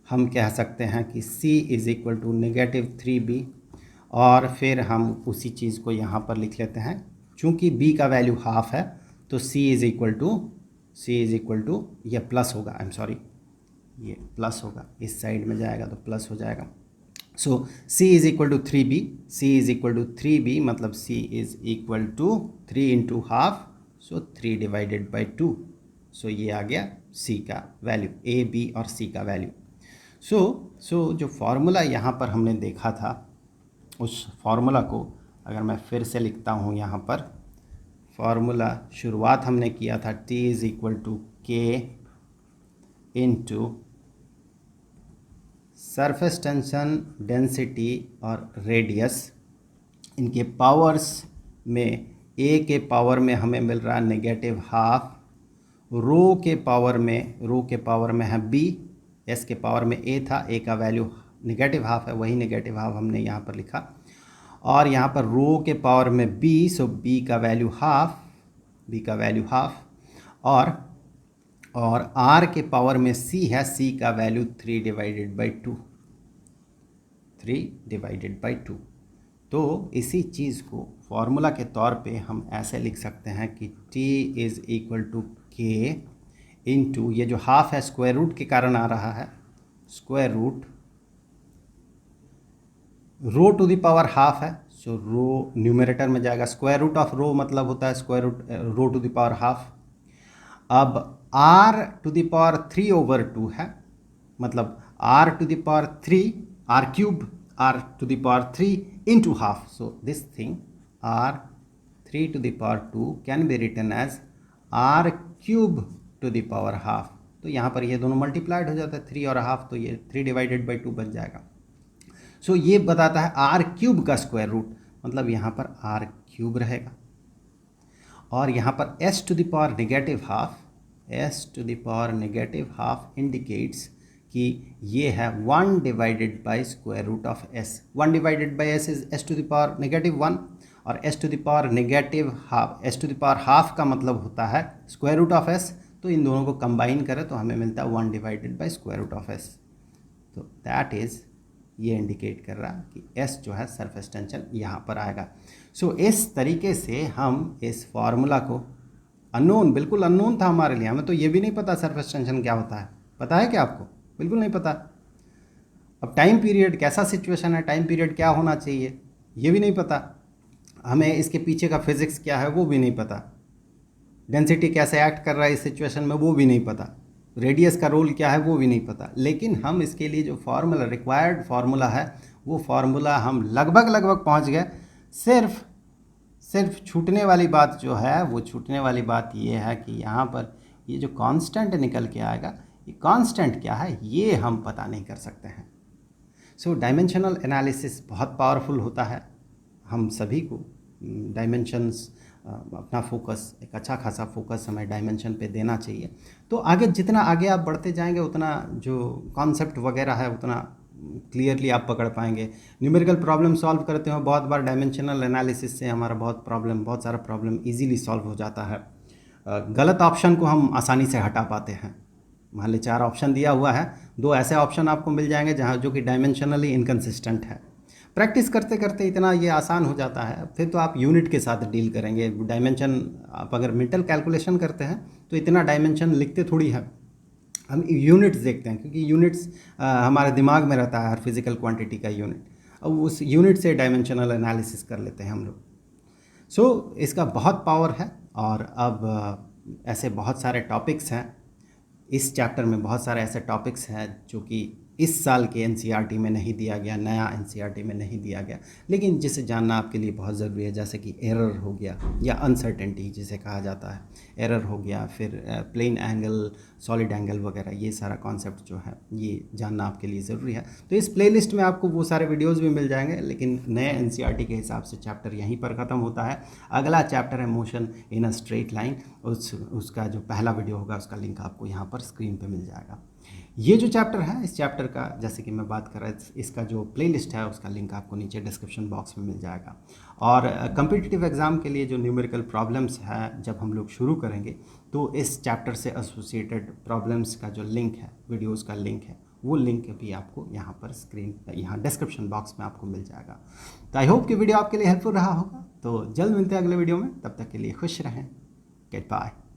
हम कह सकते हैं कि c is equal to negative 3b, और फिर हम उसी चीज़ को यहाँ पर लिख लेते हैं, चूँकि b का वैल्यू हाफ है तो c इज इक्वल टू ये प्लस होगा, ये प्लस होगा, इस साइड में जाएगा तो प्लस हो जाएगा। So c is equal to 3b, मतलब c is equal to 3 into half, so 3 divided by 2, so ये आ गया c का वैल्यू, a b और c का वैल्यू। सो जो फार्मूला यहाँ पर हमने देखा था उस फार्मूला को अगर मैं फिर से लिखता हूँ, यहाँ पर फार्मूला शुरुआत हमने किया था t is equal to k into surface tension, density और रेडियस, इनके पावर्स में a के पावर में हमें मिल रहा है नेगेटिव हाफ, रो के पावर में है b, s के पावर में a था, a का वैल्यू नेगेटिव हाफ है, वही नेगेटिव हाफ हमने यहाँ पर लिखा, और यहाँ पर रो के पावर में b, सो b का वैल्यू हाफ, और r के पावर में c है, c का वैल्यू 3 डिवाइडेड बाई 2। तो इसी चीज़ को फॉर्मूला के तौर पे हम ऐसे लिख सकते हैं कि t is equal to k into, ये जो हाफ है स्क्वायर रूट के कारण आ रहा है, square root rho to the power half है, सो रो न्यूमरेटर में जाएगा, स्क्वायर रूट ऑफ रो मतलब होता है square root rho to the power half. अब r to the power 3 over 2 है, मतलब r to the power 3, r cube r to the power 3 into half, so this thing r 3 to the power 2 can be written as r cube to the power half. तो यहाँ पर ये दोनों multiplied हो जाता है, 3 और हाफ, तो ये 3 डिवाइडेड बाई 2 बन जाएगा। सो ये बताता है r क्यूब का स्क्वायर रूट, मतलब यहाँ पर r क्यूब रहेगा, और यहाँ पर s to the power negative half indicates कि ये है 1 divided by square root of s। 1 divided by s is s to the power negative 1, और s to the power negative half, s to the power half का मतलब होता है square root of s, तो इन दोनों को कंबाइन करें तो हमें मिलता है 1 divided by square root of s। तो दैट इज़, ये इंडिकेट कर रहा कि s जो है सरफेस टेंशन यहाँ पर आएगा। सो इस तरीके से हम इस फार्मूला को, अननोन, बिल्कुल अननोन था हमारे लिए, हमें तो ये भी नहीं पता सरफेस टेंशन क्या होता है, पता है क्या आपको? बिल्कुल नहीं पता। अब टाइम पीरियड कैसा सिचुएशन है, टाइम पीरियड क्या होना चाहिए, ये भी नहीं पता हमें, इसके पीछे का फिजिक्स क्या है वो भी नहीं पता, डेंसिटी कैसे एक्ट कर रहा है इस सिचुएशन में वो भी नहीं पता, रेडियस का रोल क्या है वो भी नहीं पता, लेकिन हम इसके लिए जो फार्मूला, रिक्वायर्ड फार्मूला है, वो फार्मूला हम लगभग पहुंच गए। सिर्फ छूटने वाली बात जो है, वो छूटने वाली बात ये है कि यहाँ पर ये जो कांस्टेंट निकल के आएगा, ये कांस्टेंट क्या है ये हम पता नहीं कर सकते हैं। सो डायमेंशनल एनालिसिस बहुत पावरफुल होता है, हम सभी को डायमेंशंस, अपना फोकस, एक अच्छा खासा फोकस हमें डायमेंशन पे देना चाहिए। तो आगे जितना आगे आप बढ़ते जाएंगे उतना जो कॉन्सेप्ट वगैरह है उतना क्लियरली आप पकड़ पाएंगे। न्यूमेरिकल प्रॉब्लम सॉल्व करते हैं बहुत बार डायमेंशनल एनालिसिस से हमारा बहुत सारा प्रॉब्लम इजीली सॉल्व हो जाता है। गलत ऑप्शन को हम आसानी से हटा पाते हैं। मान ली 4 ऑप्शन दिया हुआ है, 2 ऐसे ऑप्शन आपको मिल जाएंगे जहाँ जो कि डायमेंशनली इनकन्सिस्टेंट है। प्रैक्टिस करते करते इतना ये आसान हो जाता है, फिर तो आप यूनिट के साथ डील करेंगे। डायमेंशन आप अगर मेंटल कैलकुलेशन करते हैं तो इतना डायमेंशन लिखते थोड़ी है, हम यूनिट्स देखते हैं, क्योंकि यूनिट्स हमारे दिमाग में रहता है, हर फिजिकल क्वांटिटी का यूनिट, अब उस यूनिट से डायमेंशनल एनालिसिस कर लेते हैं हम लोग। सो इसका बहुत पावर है, और अब ऐसे बहुत सारे टॉपिक्स हैं इस चैप्टर में, बहुत सारे ऐसे टॉपिक्स हैं जो कि इस साल के एनसीईआरटी में नहीं दिया गया, नया एनसीईआरटी में नहीं दिया गया, लेकिन जिसे जानना आपके लिए बहुत ज़रूरी है, जैसे कि एरर हो गया या अनसर्टेनिटी जिसे कहा जाता है, एरर हो गया, फिर प्लेन एंगल, सॉलिड एंगल वगैरह, ये सारा कॉन्सेप्ट जो है ये जानना आपके लिए ज़रूरी है। तो इस प्लेलिस्ट में आपको वो सारे वीडियोज़ भी मिल जाएंगे, लेकिन नए एनसीईआरटी के हिसाब से चैप्टर यहीं पर ख़त्म होता है। अगला चैप्टर है motion in a straight line, उसका जो पहला वीडियो होगा उसका लिंक आपको यहाँ पर स्क्रीन पर मिल जाएगा। ये जो चैप्टर है, इस चैप्टर का जैसे कि मैं बात कर रहा था, इसका जो प्लेलिस्ट है उसका लिंक आपको नीचे डिस्क्रिप्शन बॉक्स में मिल जाएगा। और कम्पिटिटिव एग्ज़ाम के लिए जो न्यूमेरिकल प्रॉब्लम्स है जब हम लोग शुरू करेंगे, तो इस चैप्टर से एसोसिएटेड प्रॉब्लम्स का जो लिंक है, वीडियोज़ का लिंक है, वो लिंक भी आपको यहाँ पर यहाँ डिस्क्रिप्शन बॉक्स में आपको मिल जाएगा। तो आई होप कि वीडियो आपके लिए हेल्पफुल रहा होगा। तो जल्द मिलते हैं अगले वीडियो में, तब तक के लिए खुश रहें। Gate bye.